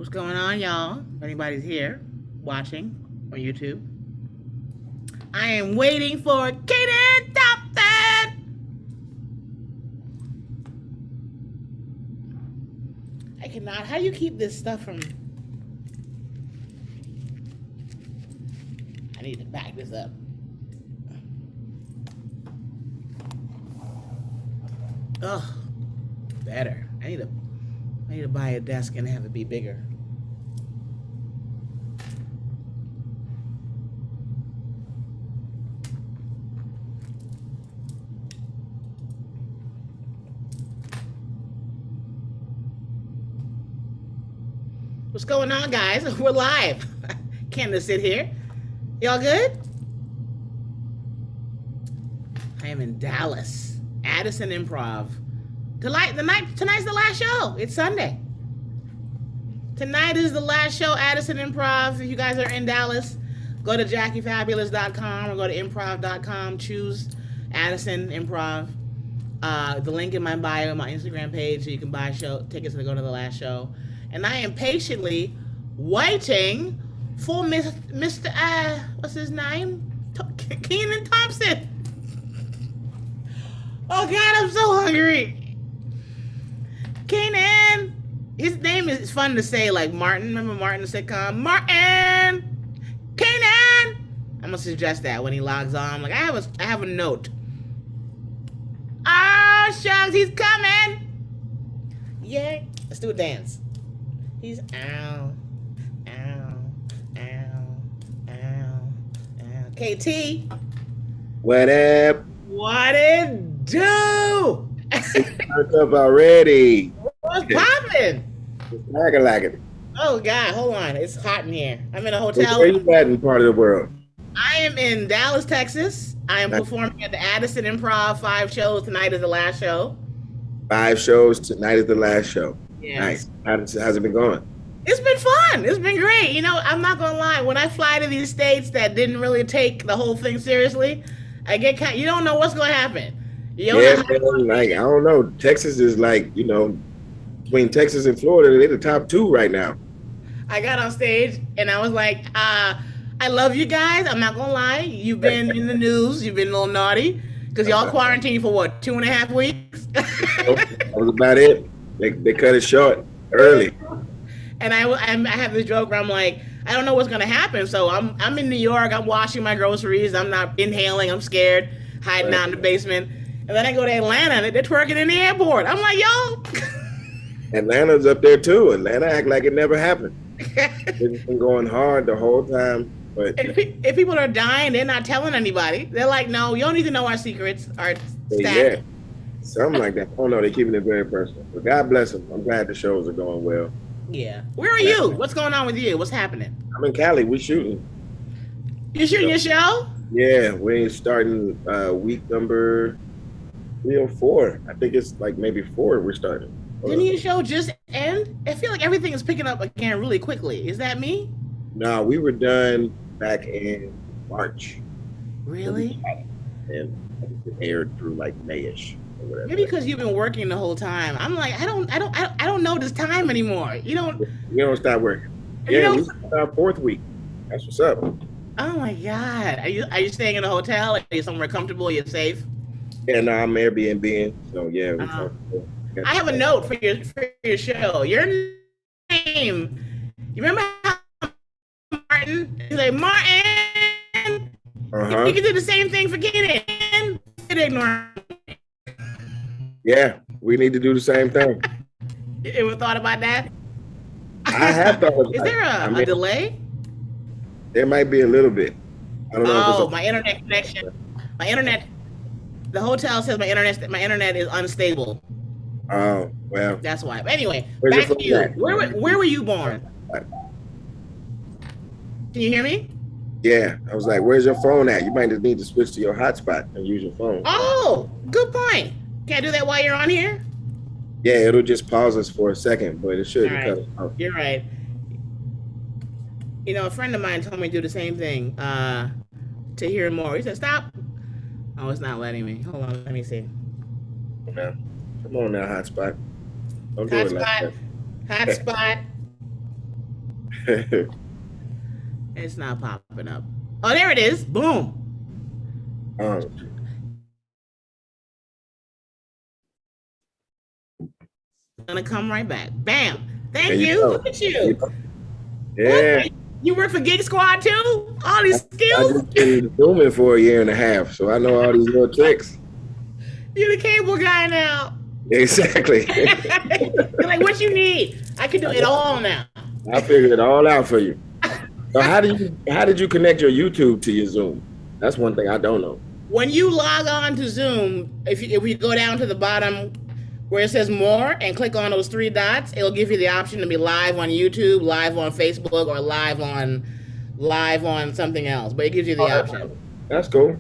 What's going on, y'all? If anybody's here watching on YouTube, I am waiting for Kenan Thompson. I cannot. How do you keep this stuff from? I need to back this up. Ugh, better. I need to buy a desk and have it be bigger. What's going on, guys? We're live. Candace sit here. Y'all good? I am in Dallas, Addison Improv. Tonight's the last show. It's Sunday. Tonight is the last show, Addison Improv. If you guys are in Dallas, go to JackieFabulous.com or go to improv.com. Choose Addison Improv. The link in my bio, my Instagram page, so you can buy show tickets to go to the last show. And I am patiently waiting for Mr. What's his name? Kenan Thompson. Oh God, I'm so hungry. Kenan. His name is fun to say, like Martin. Remember Martin, the sitcom? Martin! Kenan! I'm gonna suggest that when he logs on. Like, I have a note. Oh, shucks, he's coming! Yeah. Let's do a dance. He's ow, ow, ow, ow, ow. KT. What up? What it do? Turned up already. What's poppin'? It's like it. Oh God, hold on. It's hot in here. I'm in a hotel. Where you at in part of the world? I am in Dallas, Texas. I am performing at the Addison Improv. 5 shows. Tonight is the last show. 5 shows. Tonight is the last show. Yes. Nice. How's it been going? It's been fun. It's been great. You know, I'm not gonna lie. When I fly to these states that didn't really take the whole thing seriously, I get kind. You don't know what's gonna happen. You don't know Man, like I don't know. Texas is like, between Texas and Florida, they're the top 2 right now. I got on stage and I was like, I love you guys. I'm not gonna lie. You've been in the news. You've been a little naughty because y'all quarantined for what, 2.5 weeks? That was about it. They cut it short early. And I have this joke where I'm like, I don't know what's gonna happen. So I'm in New York. I'm washing my groceries. I'm not inhaling. I'm scared, hiding out in the basement. And then I go to Atlanta and they're twerking in the airport. I'm like, yo. Atlanta's up there too. Atlanta act like it never happened. It's been going hard the whole time. But if people are dying, they're not telling anybody. They're like, no, you don't need to know our secrets, our stats. Yeah, something like that. Oh no, they're keeping it very personal. But God bless them. I'm glad the shows are going well. Yeah. Where are you? What's going on with you? What's happening? I'm in Cali. We shooting. You shooting your show? Yeah, we're starting week number 3 or 4. I think it's like maybe 4 we're starting. Didn't your show just end? I feel like everything is picking up again really quickly. Is that me? No, we were done back in March. Really? And it aired through like Mayish or whatever. Maybe because you've been working the whole time. I'm like, I don't know this time anymore. You don't. We don't stop working. Yeah, we started our 4th week. That's what's up. Oh my God! Are you staying in a hotel? Are you somewhere comfortable? You're safe? Yeah, no, I'm Airbnb. So yeah. I have a note for your show. Your name. You remember how Martin? He's like Martin. You can do the same thing for Kenan. Yeah, we need to do the same thing. You ever thought about that? I have thought about it. Is there a delay? There might be a little bit. I don't know. Oh, my internet connection. My internet. The hotel says my internet is unstable. Oh, well. That's why. But anyway, back to you. Where were you born? Can you hear me? Yeah. I was like, where's your phone at? You might just need to switch to your hotspot and use your phone. Oh, good point. Can I do that while you're on here? Yeah, it'll just pause us for a second, but it shouldn't cut us off. You're right. You know, a friend of mine told me to do the same thing to hear more. He said, stop. Oh, it's not letting me. Hold on, let me see. Come on now, hotspot. Don't do it like that. Hotspot. It's not popping up. Oh, there it is. Boom. um, Gonna come right back. Bam. there Thank you you. go. Look at You you. know? What? Yeah. You work for Gig Squad too? All these I skills? just been zooming for a year and a half, so I know all these little tricks. You're the cable guy now. Exactly. You're like, what you need? I can do it all now. I figured it all out for you. So how did you connect your YouTube to your Zoom? That's one thing I don't know. When you log on to Zoom, if we go down to the bottom where it says more and click on those three dots, it'll give you the option to be live on YouTube, live on Facebook, or live on something else. But it gives you the option. That's cool.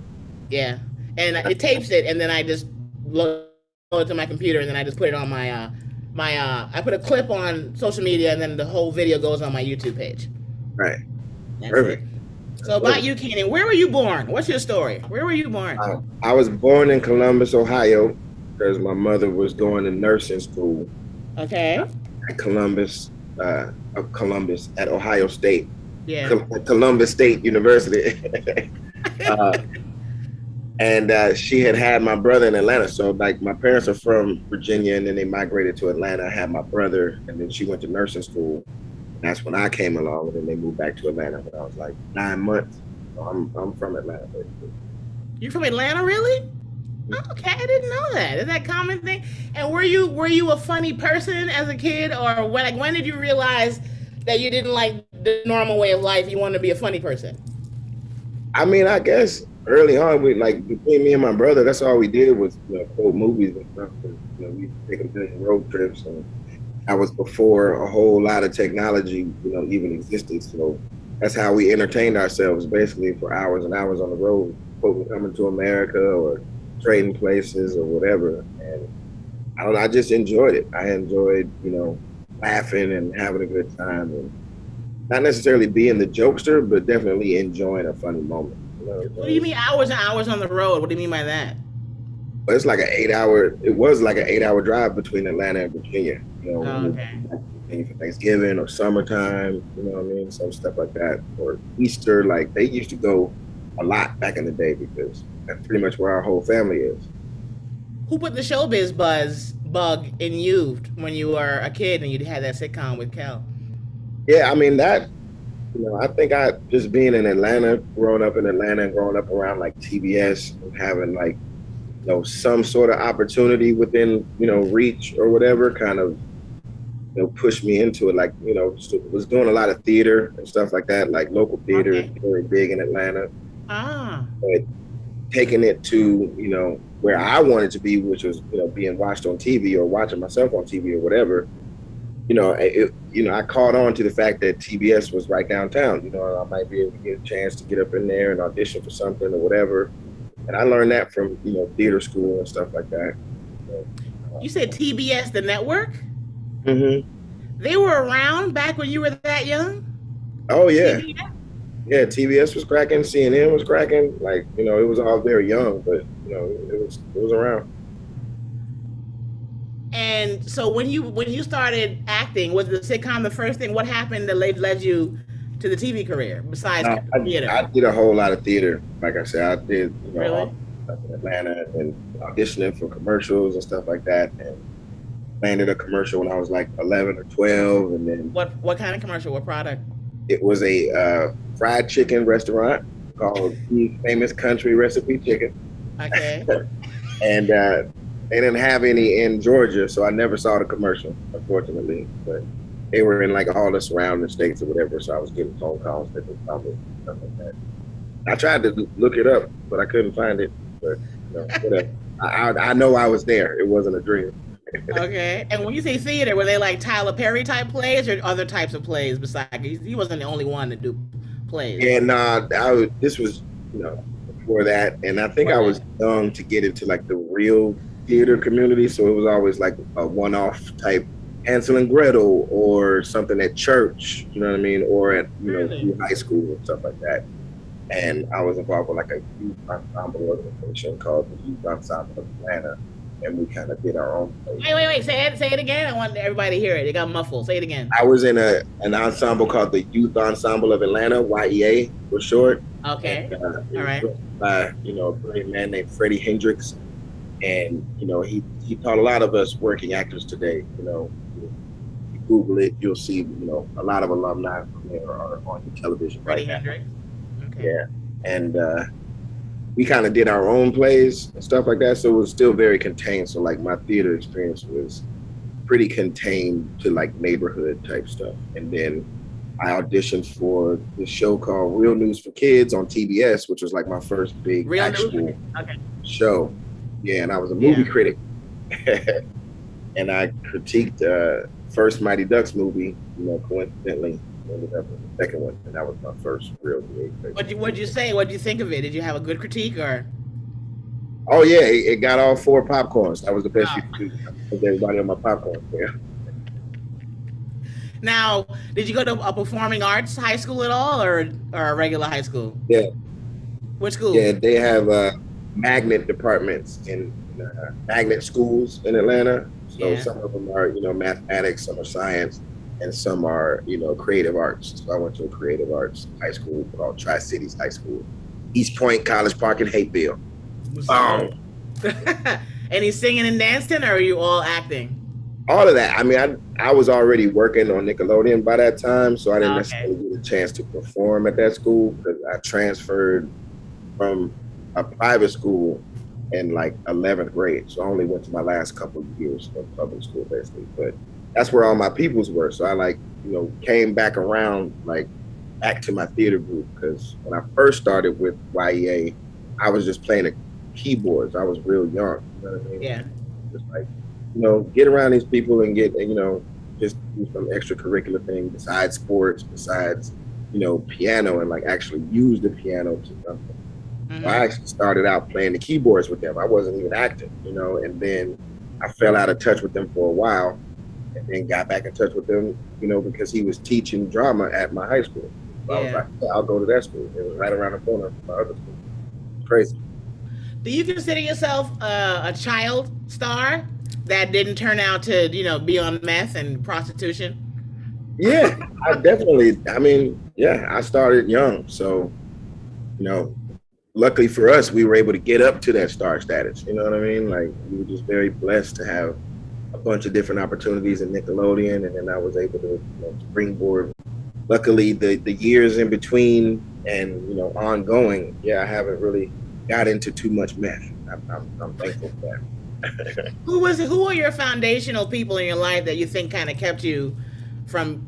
Yeah, and it tapes it, and then I just load it to my computer, and then I just put it on my I put a clip on social media, and then the whole video goes on my YouTube page. Right. That's Perfect. it. So about you, Kenan, where were you born? What's your story? Where were you born? I was born in Columbus, Ohio, because my mother was going to nursing school Okay. at Columbus at Ohio State. Yeah. Columbus State University. And she had my brother in Atlanta. So like my parents are from Virginia, and then they migrated to Atlanta. I had my brother, and then she went to nursing school. That's when I came along, and then they moved back to Atlanta when I was like 9 months. So I'm from Atlanta, basically. You're from Atlanta, really? Okay, I didn't know that. Is that a common thing? And were you a funny person as a kid, or when did you realize that you didn't like the normal way of life? You wanted to be a funny person? I mean, I guess early on, we like between me and my brother, that's all we did was quote movies and stuff. And, we take them to road trips, and that was before a whole lot of technology, even existed. So that's how we entertained ourselves, basically for hours and hours on the road, quote, coming to America or trading places or whatever. And I don't know, I just enjoyed it. I enjoyed, laughing and having a good time, and not necessarily being the jokester, but definitely enjoying a funny moment. What do you mean hours and hours on the road? What do you mean by that? But it's like it was like an 8-hour drive between Atlanta and Virginia. Okay. For Thanksgiving or summertime, some stuff like that, or Easter. Like they used to go a lot back in the day because that's pretty much where our whole family is. Who put the showbiz bug in you when you were a kid and you had that sitcom with Kel? Yeah, I mean that. I think I just being in Atlanta, growing up in Atlanta, and growing up around like TBS and having like some sort of opportunity within reach or whatever kind of pushed me into it. Like was doing a lot of theater and stuff like that. Like local theater is very big in Atlanta. But taking it to where I wanted to be, which was being watched on TV or watching myself on TV or whatever. I caught on to the fact that TBS was right downtown. I might be able to get a chance to get up in there and audition for something or whatever. And I learned that from theater school and stuff like that. You said TBS, the network? Mm-hmm. They were around back when you were that young? Oh yeah. TBS? Yeah, TBS was cracking, CNN was cracking. Like, it was all very young, but it was around. And so when you started acting, was the sitcom the first thing? What happened that led you to the TV career besides theater? I did a whole lot of theater. Like I said, I did really? Stuff in Atlanta and auditioning for commercials and stuff like that. And landed a commercial when I was like 11 or 12. And then what kind of commercial? What product? It was a fried chicken restaurant called The Famous Country Recipe Chicken. Okay. And they didn't have any in Georgia, so I never saw the commercial, unfortunately. But they were in like all the surrounding states or whatever, so I was getting phone calls that they probably stuff like that. I tried to look it up, but I couldn't find it. But whatever. I know I was there. It wasn't a dream. Okay. And when you say theater, were they like Tyler Perry type plays or other types of plays besides? He wasn't the only one to do plays. Yeah, this was before that, and I think I was young to get into like the real theater community, so it was always like a one-off type Hansel and Gretel or something at church, you know what I mean, or at high school and stuff like that. And I was involved with like a youth ensemble organization called the Youth Ensemble of Atlanta. and we kind of did our own place. Wait. Say it again. I want everybody to hear it. It got muffled. Say it again. I was in an ensemble called the Youth Ensemble of Atlanta, YEA for short. Okay. And, All right. by a brilliant man named Freddie Hendricks, and he taught a lot of us working actors today. You Google it, you'll see a lot of alumni from there are on the television. Freddie right Hendricks. Okay. Yeah, and we kind of did our own plays and stuff like that, so it was still very contained. So like my theater experience was pretty contained to like neighborhood type stuff. And then I auditioned for this show called Real News for Kids on TBS, which was like my first big Real actual okay. show. Yeah, and I was a movie critic. And I critiqued first Mighty Ducks movie, coincidentally ended up in the second one, and that was my first real gig. What'd you say? What'd you think of it? Did you have a good critique or? Oh yeah, it got all 4 popcorns. That was the best you could do. With everybody on my popcorn. Yeah. Now, did you go to a performing arts high school at all, or a regular high school? Yeah. Which school? Yeah, they have magnet departments in magnet schools in Atlanta. So some of them are, mathematics, some are science, and some are, creative arts. So I went to a creative arts high school called Tri-Cities High School, East Point, College Park, and Hateville. Any singing and dancing, or are you all acting? All of that. I mean, I was already working on Nickelodeon by that time, so I didn't necessarily get a chance to perform at that school because I transferred from a private school in like 11th grade. So I only went to my last couple of years of public school basically, but that's where all my peoples were. So I came back around, back to my theater group, because when I first started with YEA, I was just playing the keyboards. I was real young. You know what I mean? Yeah. Just get around these people and get, just do some extracurricular thing besides sports, besides, piano, and actually use the piano to something. Mm-hmm. So I actually started out playing the keyboards with them. I wasn't even acting, and then I fell out of touch with them for a while, and then got back in touch with them, because he was teaching drama at my high school. So I was like, I'll go to that school. It was right around the corner from my other school. Crazy. Do you consider yourself a child star that didn't turn out to, be on meth and prostitution? Yeah, I started young. So, luckily for us, we were able to get up to that star status. You know what I mean? We were just very blessed to have a bunch of different opportunities in Nickelodeon. And then I was able to springboard. Luckily, the years in between and, ongoing, I haven't really got into too much meth. I'm thankful for that. Who are your foundational people in your life that you think kind of kept you from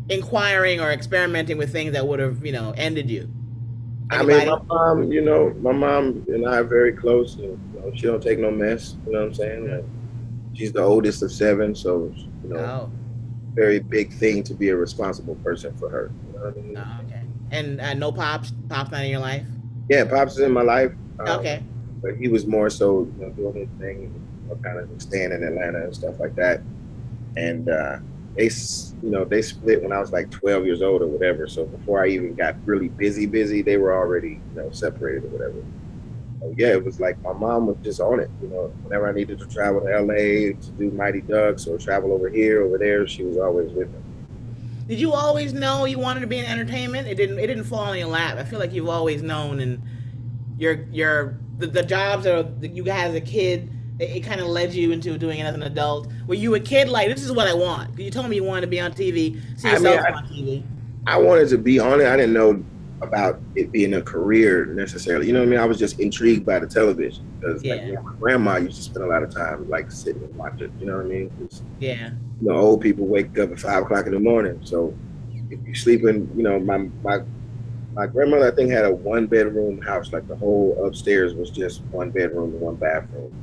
inquiring or experimenting with things that would have, ended you? Anybody? I mean, my mom and I are very close, and she don't take no mess. You know what I'm saying? She's the oldest of 7, so very big thing to be a responsible person for her. You know what I mean? Oh, okay. And no pops not in your life? Yeah, pops is in my life. Okay. But he was more so doing his thing, kind of staying in Atlanta and stuff like that. And they split when I was 12 years old or whatever. So before I even got really busy, they were already separated or whatever. So yeah, it was my mom was just on it. Whenever I needed to travel to LA to do Mighty Ducks or travel over there, she was always with me. Did you always know you wanted to be in entertainment? It didn't fall on your lap. I feel like you've always known, and the jobs that you had as a kid, it kind of led you into doing it as an adult. Were you a kid this is what I want? You told me you wanted to be on TV, see yourself on TV. I wanted to be on it. I didn't know about it being a career necessarily. You know what I mean? I was just intrigued by the television because my grandma used to spend a lot of time sitting and watching it. You know what I mean? Old people wake up at 5 o'clock in the morning. So if you're sleeping, my grandmother, I think, had a 1-bedroom house. The whole upstairs was just 1 bedroom and 1 bathroom.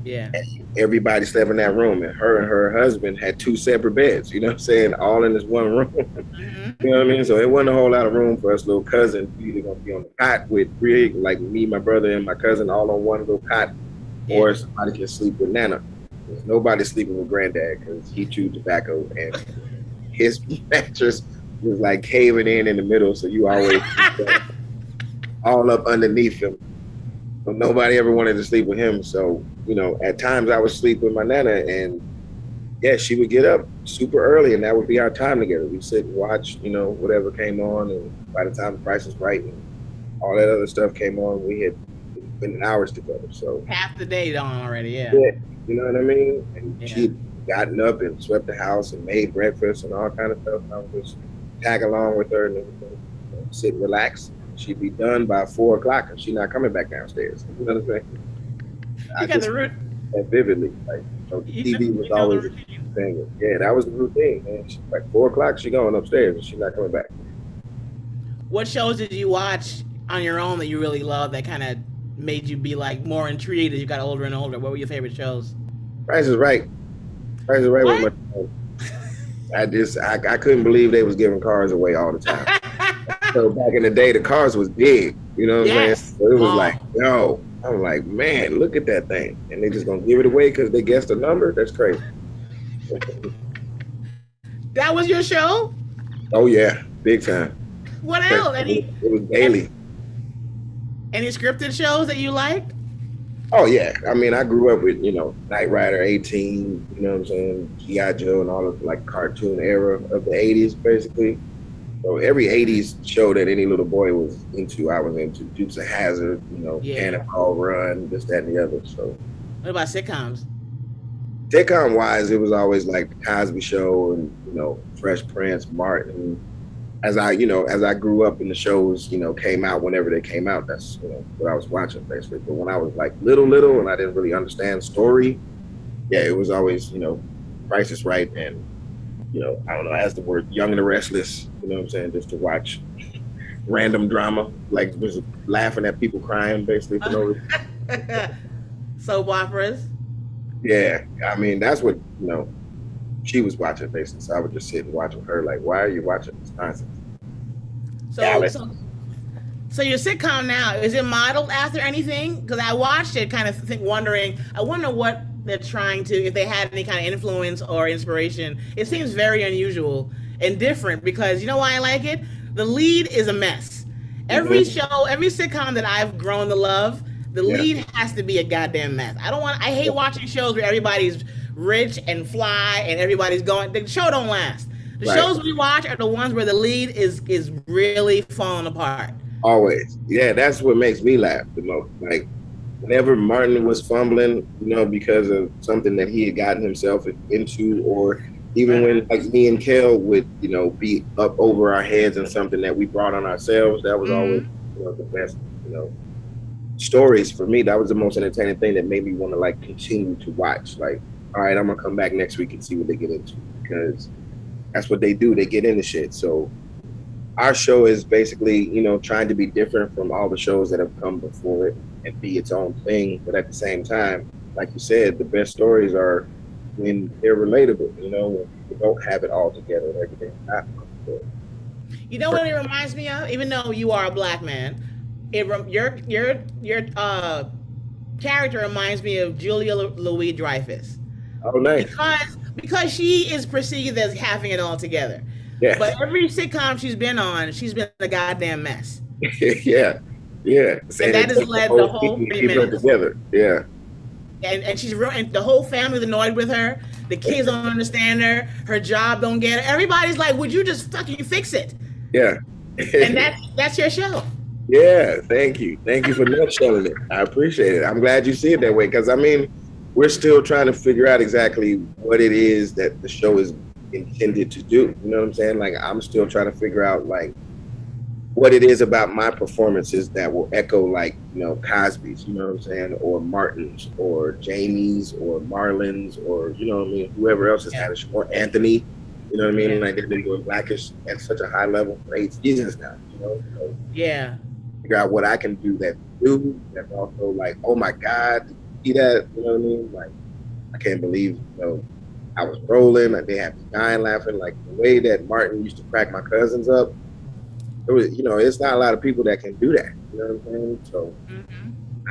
Yeah. And everybody slept in that room, and her husband had 2 separate beds, you know what I'm saying? All in this one room. Mm-hmm. You know what I mean? So it wasn't a whole lot of room for us little cousins. We either gonna be on the cot with me, my brother, and my cousin all on one little cot, or somebody can sleep with Nana. There's nobody sleeping with Granddad because he chewed tobacco and his mattress was caving in the middle, so you always all up underneath him. So nobody ever wanted to sleep with him. So at times I would sleep with my nana, and yeah, she would get up super early, and that would be our time together. We'd sit and watch, whatever came on, and by the time The Price is Right and all that other stuff came on, we had spending hours together. So half the day on already, yeah. yeah, you know what I mean? And Yeah. she'd gotten up and swept the house and made breakfast and all kind of stuff. And I would just tag along with her and everything, sit and relax. She'd be done by 4:00, and she's not coming back downstairs. You know what I'm saying? You got the root. Vividly, like TV was always the thing. Yeah, that was the routine, man. Like 4:00, she going upstairs and she's not coming back. What shows did you watch on your own that you really loved that kind of made you be like more intrigued as you got older and older? What were your favorite shows? Price is Right. Price is Right was I couldn't believe they was giving cars away all the time. So back in the day, the cars was big. You know what I'm saying? So it was like, yo, I'm like, man, look at that thing. And they just gonna give it away because they guessed the number? That's crazy. That was your show? Oh yeah, big time. What else? It was daily. Any scripted shows that you liked? Oh yeah. I mean, I grew up with, Knight Rider 18, you know what I'm saying, G.I. Joe and all of like cartoon era of the 80s basically. So every 80s show that any little boy was into, I was into. Dukes of Hazzard, Cannonball Run, this, that, and the other. So what about sitcoms? Sitcom wise, it was always like the Cosby Show and, Fresh Prince, Martin. As I grew up and the shows, came out whenever they came out, that's what I was watching basically. But when I was like little and I didn't really understand story, yeah, it was always, Price is Right and I don't know, as the word Young and the Restless, you know what I'm saying, just to watch random drama, like just laughing at people crying basically for no reason. Soap operas? Yeah, I mean, that's what, she was watching basically. So I would just sit and watch with her, like, why are you watching this nonsense? So your sitcom now, is it modeled after anything? Because I watched it kind of wondering, I wonder what they're trying to, if they had any kind of influence or inspiration. It seems very unusual and different because you know why I like it? The lead is a mess. Every show, every sitcom that I've grown to love, the lead has to be a goddamn mess. I hate watching shows where everybody's rich and fly and everybody's going, the show don't last. The shows we watch are the ones where the lead is really falling apart. Always. Yeah, that's what makes me laugh the most. Like, whenever Martin was fumbling, because of something that he had gotten himself into, or even when like me and Kel would, be up over our heads in something that we brought on ourselves, that was always, the best, stories for me. That was the most entertaining thing that made me want to like continue to watch. Like, all right, I'm gonna come back next week and see what they get into, because that's what they do. They get into shit. So our show is basically, trying to be different from all the shows that have come before it and be its own thing. But at the same time, like you said, the best stories are when they're relatable, when you don't have it all together and everything's not good. You know what it reminds me of? Even though you are a black man, your character reminds me of Julia Louis-Dreyfus. Oh, nice. Because she is perceived as having it all together. Yeah. But every sitcom she's been on, she's been a goddamn mess. Yeah. And that has led the whole 30 minutes. Together. Yeah. And she's real, and the whole family's annoyed with her. The kids don't understand her. Her job don't get her. Everybody's like, would you just fucking fix it? Yeah. And that's your show. Yeah, thank you. Thank you for nutshelling it. I appreciate it. I'm glad you see it that way, because I mean, we're still trying to figure out exactly what it is that the show is intended to do. You know what I'm saying? Like, I'm still trying to figure out like what it is about my performances that will echo like, Cosby's, you know what I'm saying, or Martin's, or Jamie's, or Marlon's, or whoever else has had a show, or Anthony. You know what I mean? Yeah. Like, they've been doing Blackish at such a high level for 8 seasons now. So Yeah. figure out what I can do that's also like, oh my God, did you see that? You know what I mean? Like, I can't believe, I was rolling, like they had me dying laughing. Like the way that Martin used to crack my cousins up, it was, it's not a lot of people that can do that. You know what I'm saying? So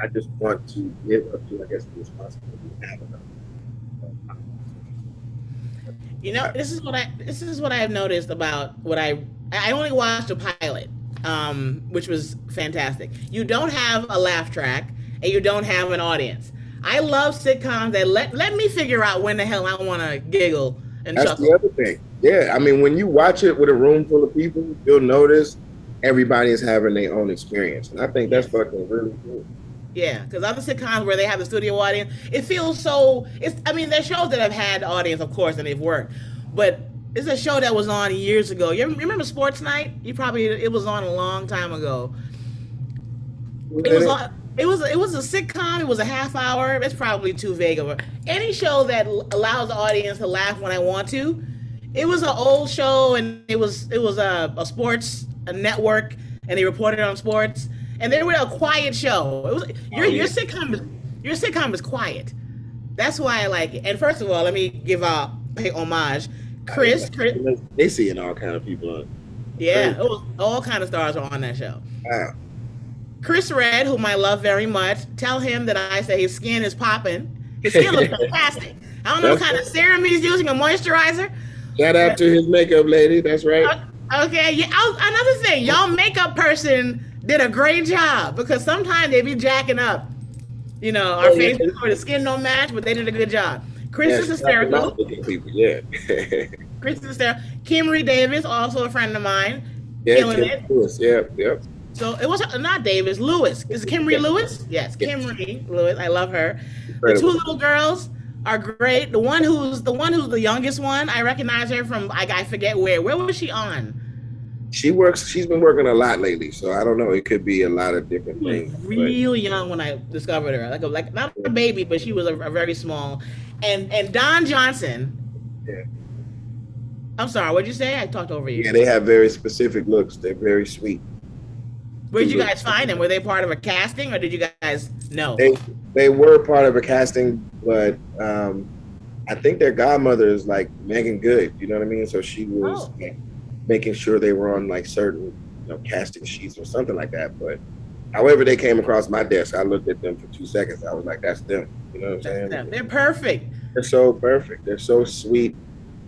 I just want to live up to, I guess, the responsibility of having them. This is what I have noticed about what I only watched a pilot, which was fantastic. You don't have a laugh track and you don't have an audience. I love sitcoms that let me figure out when the hell I want to giggle and That's chuckle. the other thing. Yeah, I mean, when you watch it with a room full of people, you'll notice everybody is having their own experience, and I think that's Yes. fucking really cool. Yeah, because other sitcoms where they have the studio audience, it feels so. It's. I mean, there's shows that have had the audience, of course, and they've worked, but it's a show that was on years ago. You remember Sports Night? It was on a long time ago. It was on. It was a sitcom. It was a half hour. It's probably too vague of a any show that allows the audience to laugh when I want to. It was an old show, and it was a sports a network, and they reported on sports, and they were a quiet show. It was your sitcom is quiet. That's why I like it. And first of all, let me pay homage. Chris, They seeing all kind of people on. yeah, it was all kind of stars were on that show. Wow. Chris Red, whom I love very much, tell him that I say his skin is popping. His skin looks fantastic. I don't know what kind of serum he's using, a moisturizer. Shout out to his makeup lady. That's right. Okay, yeah. Another thing, y'all makeup person did a great job because sometimes they be jacking up. You know, our faces or the skin don't match, but they did a good job. Chris is hysterical. People, yeah. Chris is hysterical. Kimry Davis, also a friend of mine, Yeah, killing it. Lewis. Yep. So it was not Davis, Lewis. Is it Kimry Lewis? Yes, Kimry Lewis. I love her. Incredible. The two little girls are great. The one who's the youngest one, I recognize her from I forget where. Where was she on? She's been working a lot lately, so I don't know. It could be a lot of different things. Real young when I discovered her, like not a baby, but she was a very small. And Don Johnson. Yeah. I'm sorry. What'd you say? I talked over you. Yeah, they have very specific looks. They're very sweet. Where did you guys find them? Were they part of a casting, or did you guys know? They were part of a casting, but I think their godmother is like Megan Good. You know what I mean? So she was like, making sure they were on like certain casting sheets or something like that. But however they came across my desk, I looked at them for 2 seconds. I was like, that's them. You know what I'm saying? Them. They're perfect. They're so perfect. They're so sweet.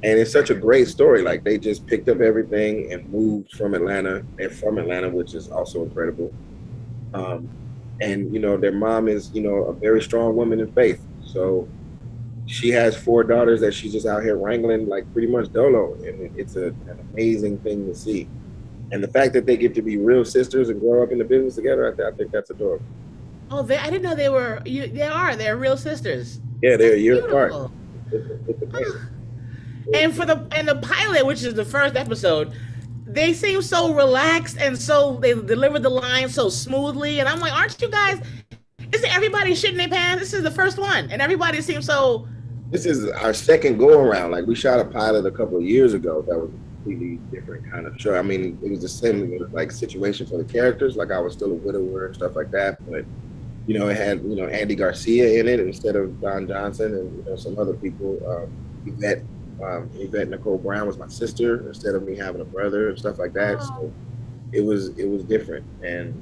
And it's such a great story. Like they just picked up everything and moved from Atlanta. They're from Atlanta, which is also incredible. And their mom is, a very strong woman in faith. So she has 4 daughters that she's just out here wrangling like pretty much dolo. And it's an amazing thing to see. And the fact that they get to be real sisters and grow up in the business together, I think that's adorable. Oh, I didn't know they were. They're real sisters. Yeah, they're a year apart. And the pilot, which is the first episode, they seem so relaxed and so they deliver the lines so smoothly. And I'm like, aren't you guys? Isn't everybody shitting their pants? This is the first one, and everybody seems so. This is our second go around. Like we shot a pilot a couple of years ago that was a completely different kind of show. I mean, it was the same like situation for the characters. Like I was still a widower and stuff like that, but it had Andy Garcia in it instead of Don Johnson and some other people. Yvette Nicole Brown was my sister instead of me having a brother and stuff like that. So it was different. And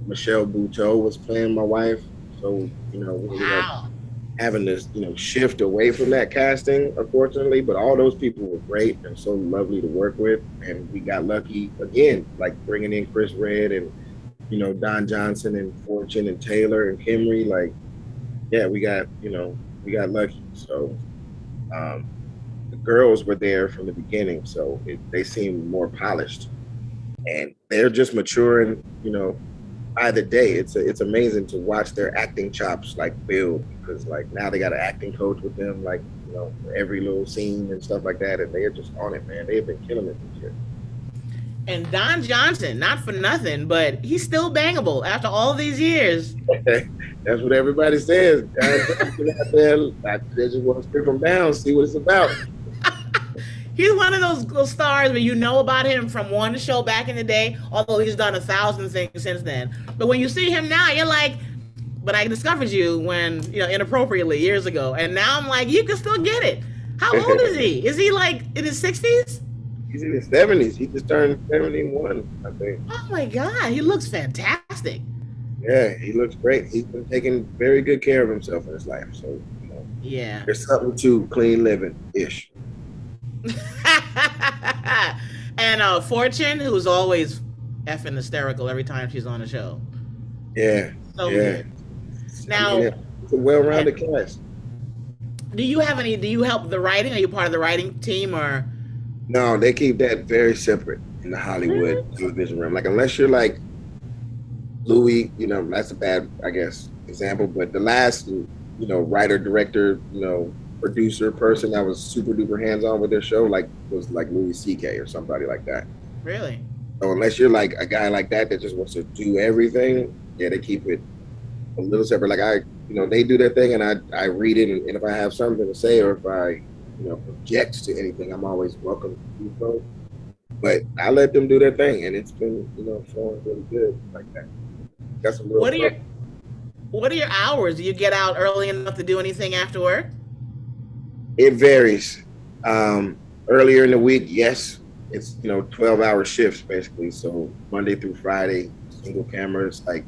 Michelle Buteau was playing my wife. So we were having this shift away from that casting, unfortunately. But all those people were great and so lovely to work with. And we got lucky again, like bringing in Chris Red and Don Johnson and Fortune and Taylor and Kimry. Like, yeah, we got lucky. So. The girls were there from the beginning, so they seemed more polished, and they're just maturing, by the day. It's amazing to watch their acting chops like build because like now they got an acting coach with them, like for every little scene and stuff like that, and they're just on it, man. They've been killing it this year. And Don Johnson, not for nothing, but he's still bangable after all these years. That's what everybody says. Don Johnson out there, I just want to strip him down, see what it's about. He's one of those stars where you know about him from one show back in the day, although he's done 1,000 things since then. But when you see him now, you're like, but I discovered you when, inappropriately years ago. And now I'm like, you can still get it. How old is he? Is he like in his 60s? He's in his 70s. He just turned 71, I think. Oh my God, he looks fantastic. Yeah, he looks great. He's been taking very good care of himself in his life. So, yeah. There's something to clean living-ish. And Fortune, who's always effing hysterical every time she's on the show. Yeah. So good. Now, It's a well-rounded cast. Do you have any? Do you help the writing? Are you part of the writing team or? No, they keep that very separate in the Hollywood television realm. Like unless you're like Louis, that's a bad, I guess, example. But the last, writer, director, producer person that was super duper hands on with their show, like was like Louis C.K. or somebody like that. Really? So unless you're like a guy like that just wants to do everything, yeah, they keep it a little separate. Like they do their thing, and I read it, and if I have something to say or if I, object to anything, I'm always welcome to do so. But I let them do their thing, and it's been, flowing really good like that. Got some real What are your fun. What are your hours? Do you get out early enough to do anything after work? It varies. Earlier in the week, yes, it's 12-hour shifts basically. So Monday through Friday, single cameras, like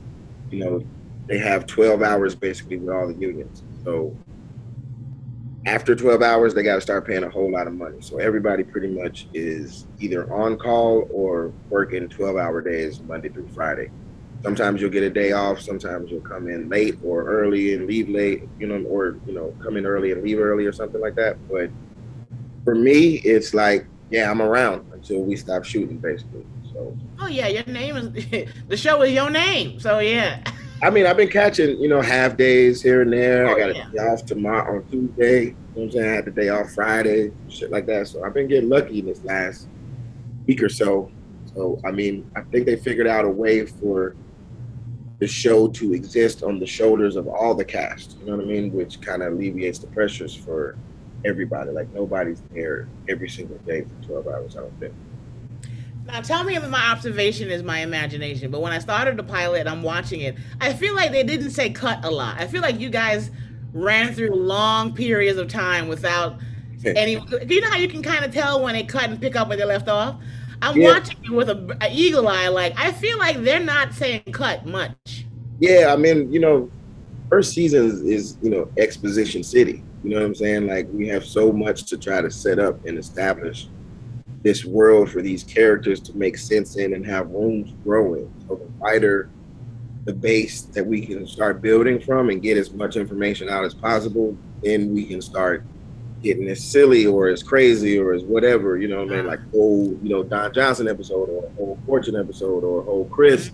they have 12 hours basically with all the unions. So after 12 hours, they got to start paying a whole lot of money. So everybody pretty much is either on call or working 12-hour days Monday through Friday. Sometimes you'll get a day off. Sometimes you'll come in late or early and leave late, or come in early and leave early or something like that. But for me, it's like, yeah, I'm around until we stop shooting, basically. So. Oh yeah, your name is the show is your name. So yeah. I mean, I've been catching, half days here and there. Oh I got a yeah. day off tomorrow on Tuesday. You know what I'm saying? I had the day off Friday, shit like that. So I've been getting lucky this last week or so. So I mean, I think they figured out a way for the show to exist on the shoulders of all the cast, you know what I mean? Which kind of alleviates the pressures for everybody. Like nobody's there every single day for 12 hours, I don't think. Now tell me if my observation is my imagination, but when I started the pilot, I'm watching it. I feel like they didn't say cut a lot. I feel like you guys ran through long periods of time without any. You know how you can kind of tell when they cut and pick up where they left off. I'm Yeah, watching it with a eagle eye. Like I feel like they're not saying cut much. yeah. I mean, first season is, exposition city. You know what I'm saying? Like we have so much to try to set up and establish this world for these characters to make sense in and have room to grow in. So the wider the base that we can start building from and get as much information out as possible, then we can start getting as silly or as crazy or as whatever, you know what I mean? Like whole, Don Johnson episode or a whole Fortune episode or a whole Chris,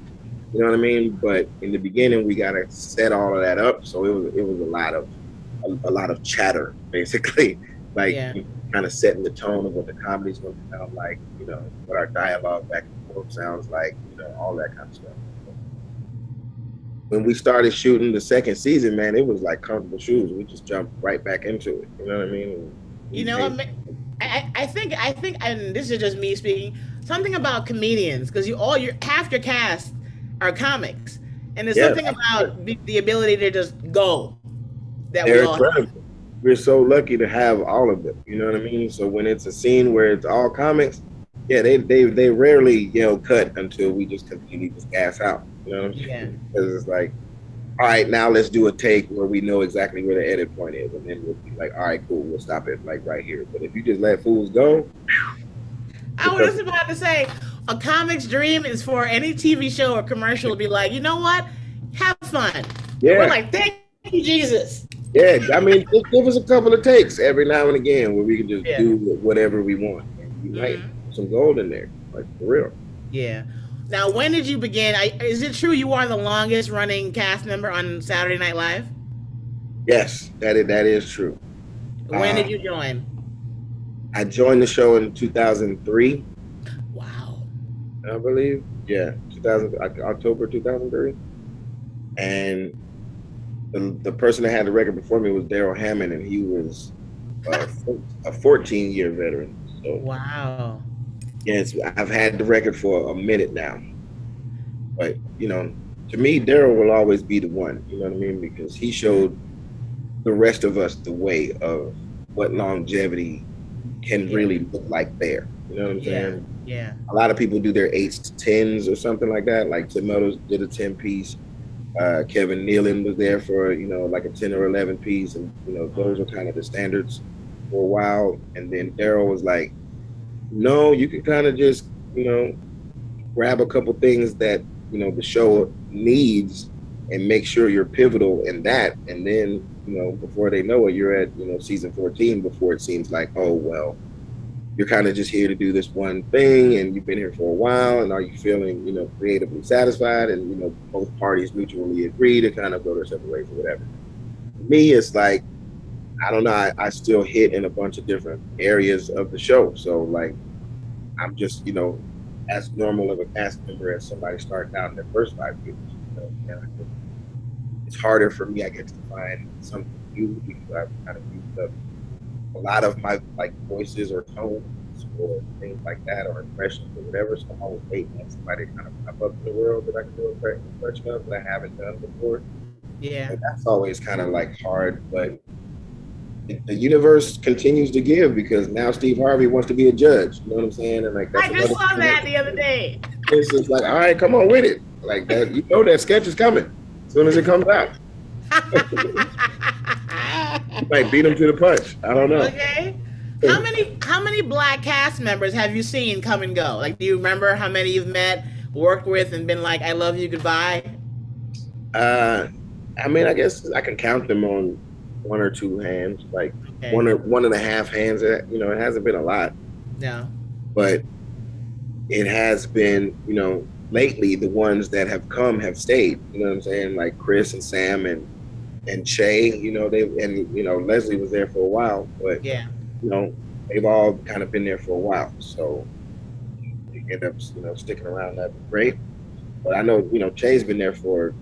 you know what I mean? But in the beginning, we gotta set all of that up. So it was a lot of chatter, basically, like Yeah. kind of setting the tone of what the comedy's going to sound like, what our dialogue back and forth sounds like, all that kind of stuff. When we started shooting the second season, man, it was like comfortable shoes. We just jumped right back into it. You know what I mean? You know what? I think, and this is just me speaking. Something about comedians, because your half your cast are comics, and there's Yeah, something about the ability to just go that we they're all have. incredible. We're so lucky to have all of them. You know what I mean? So when it's a scene where it's all comics, yeah, they rarely yell cut until we just completely just gas out. You know what I'm Yeah. saying? Because it's like, all right, now let's do a take where we know exactly where the edit point is, and then we'll be like, all right, cool, we'll stop it like right here. But if you just let fools go, I was just about to say, a comic's dream is for any TV show or commercial to be like, you know what? Have fun. And we're yeah, like, thank you, Jesus. yeah. I mean, just give us a couple of takes every now and again where we can just Yeah. do whatever we want. And we might put some gold in there, like for real. Yeah. Now, when did you begin? Is it true you are the longest running cast member on Saturday Night Live? Yes, that is true. When did you join? I joined the show in 2003, Wow. I believe. Yeah, 2000 October 2003. And the person that had the record before me was Daryl Hammond, and he was a 14-year veteran. So Wow. yes, I've had the record for a minute now. But to me, Daryl will always be the one. You know what I mean? Because he showed the rest of us the way of what longevity can really look like there. You know what I'm saying? Yeah. A lot of people do their 8s to 10s or something like that. Like Tim Meadows did a 10-piece. Kevin Nealon was there for, like a 10 or 11 piece. And, those are kind of the standards for a while. And then Daryl was like, no, you can kind of just, grab a couple things that, the show needs and make sure you're pivotal in that. And then, before they know it, you're at, season 14 before it seems like, oh, well, you're kind of just here to do this one thing and you've been here for a while. And are you feeling, creatively satisfied? And, both parties mutually agree to kind of go their separate ways or whatever. For me, it's like, I don't know, I still hit in a bunch of different areas of the show. So like, I'm just, as normal of a cast member as somebody starting out in their first 5 years. It's harder for me, I guess, to find something new because I've kind of used up a lot of my like voices or tones or things like that or impressions or whatever. So I'm always waiting on somebody to kind of pop up in the world that I can do a great impression of that I haven't done before. Yeah. And that's always kind of like hard, but the universe continues to give because now Steve Harvey wants to be a judge. You know what I'm saying? And like that's I just saw that the other day. It's just like, all right, come on with it. Like that, that sketch is coming as soon as it comes out. You might beat him to the punch. I don't know. Okay. How many black cast members have you seen come and go? Like, do you remember how many you've met, worked with, and been like, I love you, goodbye? I mean, I guess I can count them on one or two hands, like one and a half hands. It hasn't been a lot. No. But it has been, lately the ones that have come have stayed. You know what I'm saying? Like Chris and Sam and Shay, Leslie was there for a while, but they've all kind of been there for a while. So they end up, sticking around. That'd be great. But I know, Shay's been there for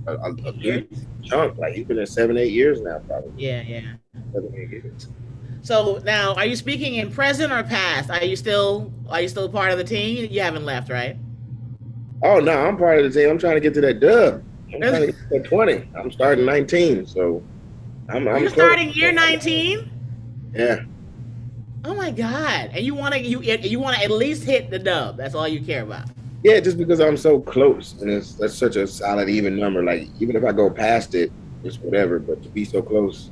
a good chunk. Like he's been there 7-8 years now, probably. Yeah. 7-8 years. So now, are you speaking in present or past? Are you still part of the team? You haven't left, right? Oh no, I'm part of the team. I'm trying to get to that dub. I'm trying to get to 20. I'm starting 19, so I'm You're starting year 19? Yeah. Oh my God! And you want to at least hit the dub. That's all you care about. Yeah, just because I'm so close, and that's such a solid even number. Like even if I go past it, it's whatever. But to be so close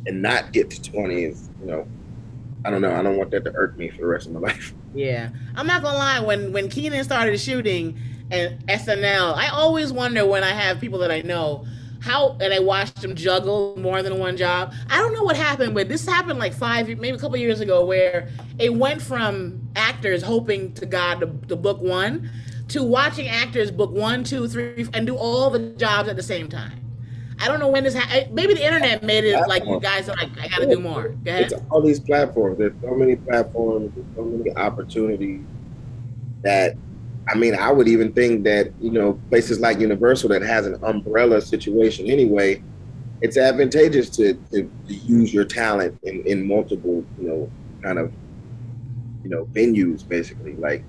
and not get to 20 is, I don't know. I don't want that to irk me for the rest of my life. Yeah, I'm not gonna lie. When Kenan started shooting and SNL, I always wonder when I have people that I know and I watched them juggle more than one job. I don't know what happened, but this happened like maybe a couple years ago, where it went from actors hoping to God to book one to watching actors book 1, 2, 3, and do all the jobs at the same time. I don't know when this happened. Maybe the internet made it like you guys are like, I got to do more. Go ahead. It's all these platforms. There's so many platforms. There's so many opportunities that, I mean, I would even think that, places like Universal that has an umbrella situation anyway, it's advantageous to use your talent in multiple, kind of, venues, basically. Like,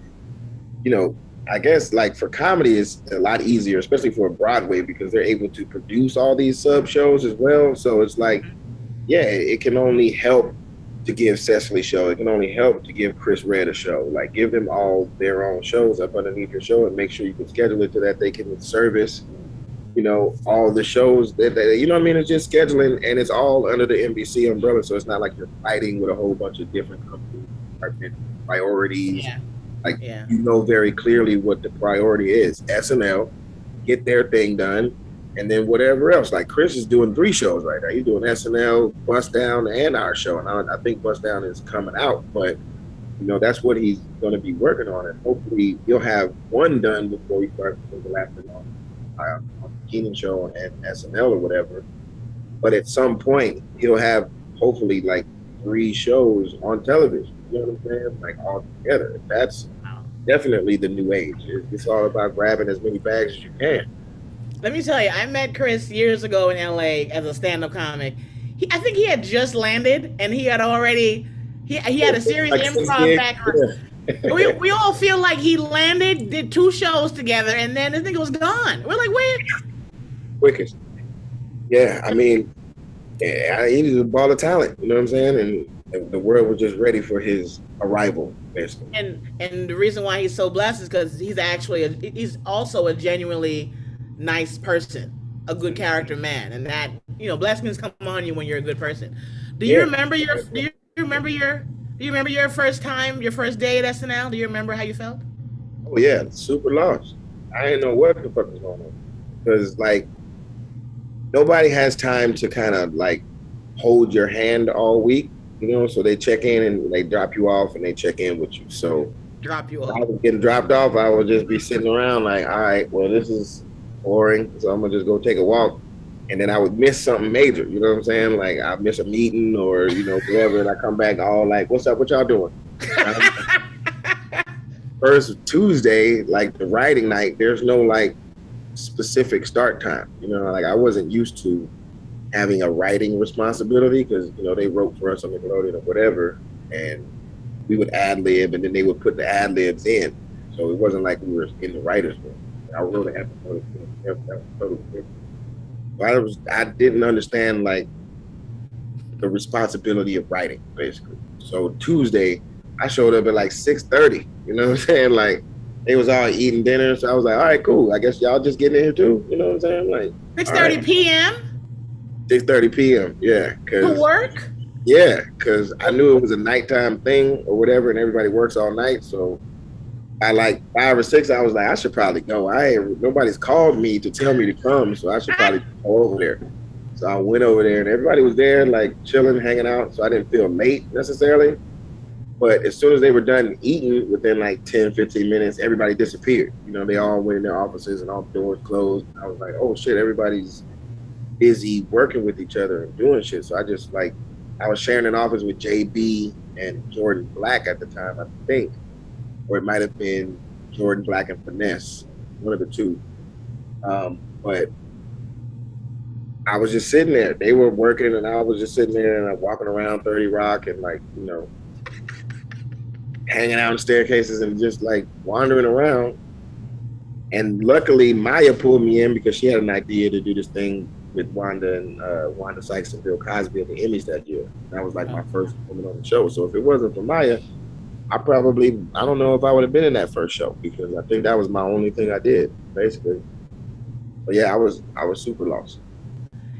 I guess like for comedy, it's a lot easier, especially for Broadway, because they're able to produce all these sub shows as well. So it's like, yeah, it can only help to give Cecily a show. It can only help to give Chris Redd a show. Like give them all their own shows up underneath your show and make sure you can schedule it so that they can service, all the shows that they, you know what I mean? It's just scheduling, and it's all under the NBC umbrella. So it's not like you're fighting with a whole bunch of different companies, priorities. Yeah. Like, you know very clearly what the priority is. SNL, get their thing done, and then whatever else. Like Chris is doing 3 shows right now. He's doing SNL, Bust Down, and our show. And I think Bust Down is coming out, but that's what he's going to be working on. And hopefully he'll have one done before he starts the last thing on the Kenan show and SNL or whatever. But at some point he'll have hopefully like 3 shows on television. You know what I'm saying? Like all together. That's definitely the new age. It's all about grabbing as many bags as you can. Let me tell you, I met Chris years ago in LA as a stand-up comic. I think he had just landed, and he had already he had a serious like improv background. Yeah. we all feel like he landed, did 2 shows together, and then I think it was gone. We're like, where? Quickest. Yeah, I mean, he needed a ball of talent. You know what I'm saying? And the world was just ready for his arrival, basically. And the reason why he's so blessed is because he's also a genuinely nice person, a good character man, and that blessings come on you when you're a good person. Do you remember your first time, your first day at SNL? Do you remember how you felt? Oh yeah, super lost. I didn't know what the fuck was going on. because like nobody has time to kind of like hold your hand all week, you know. So they check in and they drop you off, and they check in with you. So Drop you if I off. was getting dropped off, I would just be sitting around like, all right, well, this is boring, so I'm gonna just go take a walk. And then I would miss something major, you know what I'm saying? Like I miss a meeting or whatever, and I come back all like, "What's up? What y'all doing?" First Tuesday, like the writing night, there's no like specific start time. Like I wasn't used to having a writing responsibility because they wrote for us on Nickelodeon or whatever, and we would ad lib, and then they would put the ad libs in. So it wasn't like we were in the writers' room. I wrote an episode. That was totally different. I didn't understand like the responsibility of writing, basically. So Tuesday, I showed up at like 6:30. You know what I'm saying? Like they was all eating dinner, so I was like, all right, cool. I guess y'all just getting in here too. You know what I'm saying? Like 6:30 p.m. 6:30 p.m. Yeah, to work. Yeah, because I knew it was a nighttime thing or whatever, and everybody works all night. So at like 5 or 6, I was like, I should probably go. Nobody's called me to tell me to come, so I should probably go over there. So I went over there, and everybody was there, like chilling, hanging out. So I didn't feel late necessarily. But as soon as they were done eating, within like 10, 15 minutes, everybody disappeared. They all went in their offices and all the doors closed. I was like, oh shit, everybody's busy working with each other and doing shit. So I was sharing an office with JB and Jordan Black at the time, I think. Or it might have been Jordan Black and Finesse, one of the two. But I was just sitting there. They were working, and I was just sitting there and walking around 30 Rock and hanging out in staircases and just like wandering around. And luckily, Maya pulled me in because she had an idea to do this thing with Wanda Sykes and Bill Cosby at the Emmys that year. That was like my first woman on the show. So if it wasn't for Maya, I don't know if I would have been in that first show, because I think that was my only thing I did, basically. But yeah, I was super lost.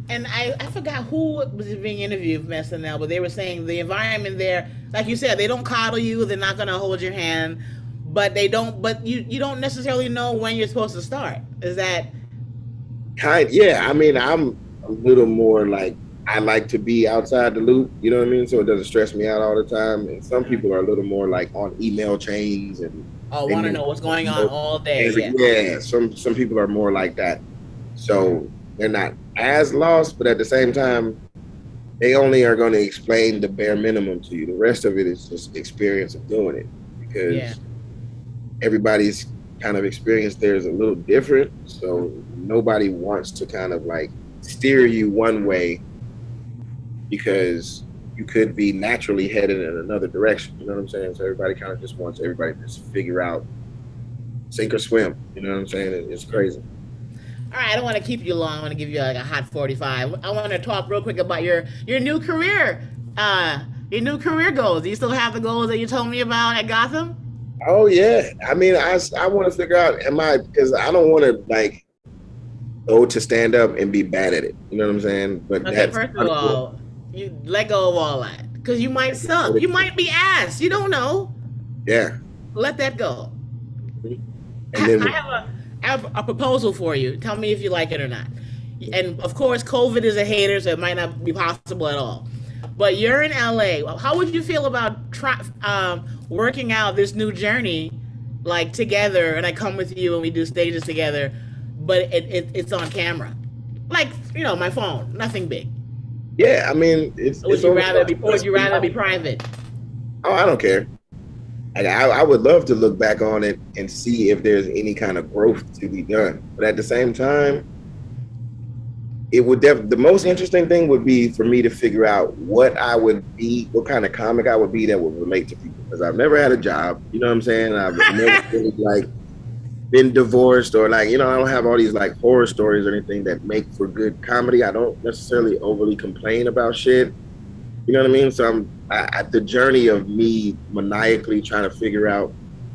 And I forgot who was being interviewed from SNL, but they were saying the environment there, like you said, they don't coddle you, they're not going to hold your hand, but you don't necessarily know when you're supposed to start. Is that? Yeah. I mean, I'm a little more like, I like to be outside the loop, you know what I mean? So it doesn't stress me out all the time. And some people are a little more like on email chains and want to know what's going on all day. Yeah. Some people are more like that. So they're not as lost, but at the same time, they only are going to explain the bare minimum to you. The rest of it is just experience of doing it, because everybody's kind of experience there is a little different. So nobody wants to kind of like steer you one way, because you could be naturally headed in another direction. You know what I'm saying? So everybody kind of just wants everybody to just figure out, sink or swim. You know what I'm saying? It's crazy. All right, I don't want to keep you long. I want to give you like a hot 45. I want to talk real quick about your new career. Your new career goals. Do you still have the goals that you told me about at Gotham? Oh yeah. I mean, I want to figure out, because I don't want to like go to stand up and be bad at it. You know what I'm saying? But okay, first of all, you let go of all that, because you might suck. You might be ass. You don't know. Yeah. Let that go. And then I have a proposal for you. Tell me if you like it or not. And of course, COVID is a hater, so it might not be possible at all. But you're in LA. How would you feel about working out this new journey, like together? And I come with you and we do stages together, but it's on camera, like my phone, nothing big. Yeah, I mean, Would you rather be private? Oh, I don't care. I would love to look back on it and see if there's any kind of growth to be done. But at the same time, it would the most interesting thing would be for me to figure out what kind of comic I would be that would relate to people. Because I've never had a job, you know what I'm saying? I've never really like been divorced, or like, I don't have all these like horror stories or anything that make for good comedy. I don't necessarily overly complain about shit. You know what I mean? So the journey of me maniacally trying to figure out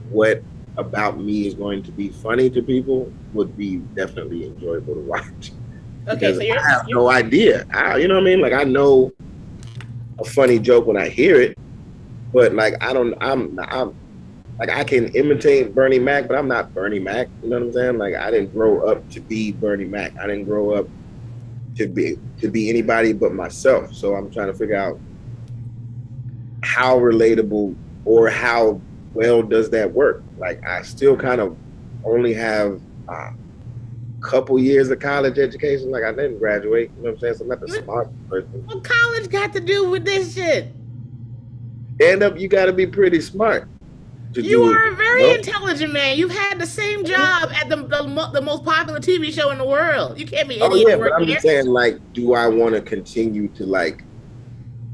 what about me is going to be funny to people would be definitely enjoyable to watch. Okay, so I have no idea. You know what I mean? Like, I know a funny joke when I hear it, but like I'm like I can imitate Bernie Mac, but I'm not Bernie Mac. You know what I'm saying? Like I didn't grow up to be Bernie Mac. I didn't grow up to be anybody but myself. So I'm trying to figure out how relatable or how well does that work. Like I still kind of only have a couple years of college education. Like I didn't graduate. You know what I'm saying? So I'm not the smart person. What college got to do with this shit? Stand up, you got to be pretty smart. You are a very intelligent man. You've had the same job at the most popular TV show in the world. You can't be any. Oh yeah, but I'm just saying, like, do I want to continue to like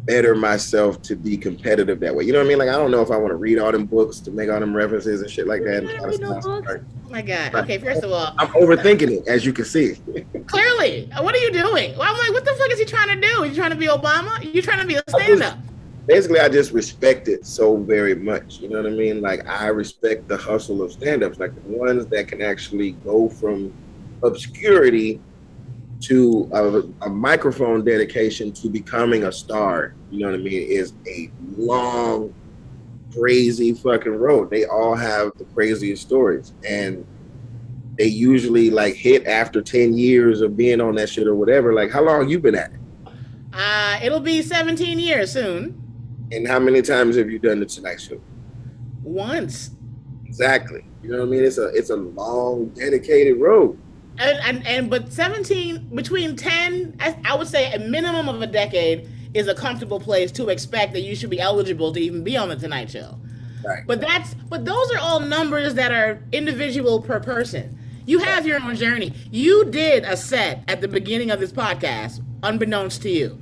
better myself to be competitive that way? You know what I mean? Like, I don't know if I want to read all them books to make all them references and shit like that. Oh my God. Okay, first of all, I'm overthinking it, as you can see. Clearly. What are you doing? Well, I'm like, what the fuck is he trying to do? Is he trying to be Obama? You trying to be a stand-up? Basically, I just respect it so very much. You know what I mean? Like, I respect the hustle of stand-ups, like the ones that can actually go from obscurity to a microphone dedication to becoming a star. You know what I mean? Is a long, crazy fucking road. They all have the craziest stories, and they usually like hit after 10 years of being on that shit or whatever. Like, how long you been at it? It'll be 17 years soon. And how many times have you done the Tonight Show? Once. Exactly. You know what I mean? It's a long, dedicated road. But 17, between 10, I would say a minimum of a decade is a comfortable place to expect that you should be eligible to even be on the Tonight Show. Right. But those are all numbers that are individual per person. You have your own journey. You did a set at the beginning of this podcast, unbeknownst to you.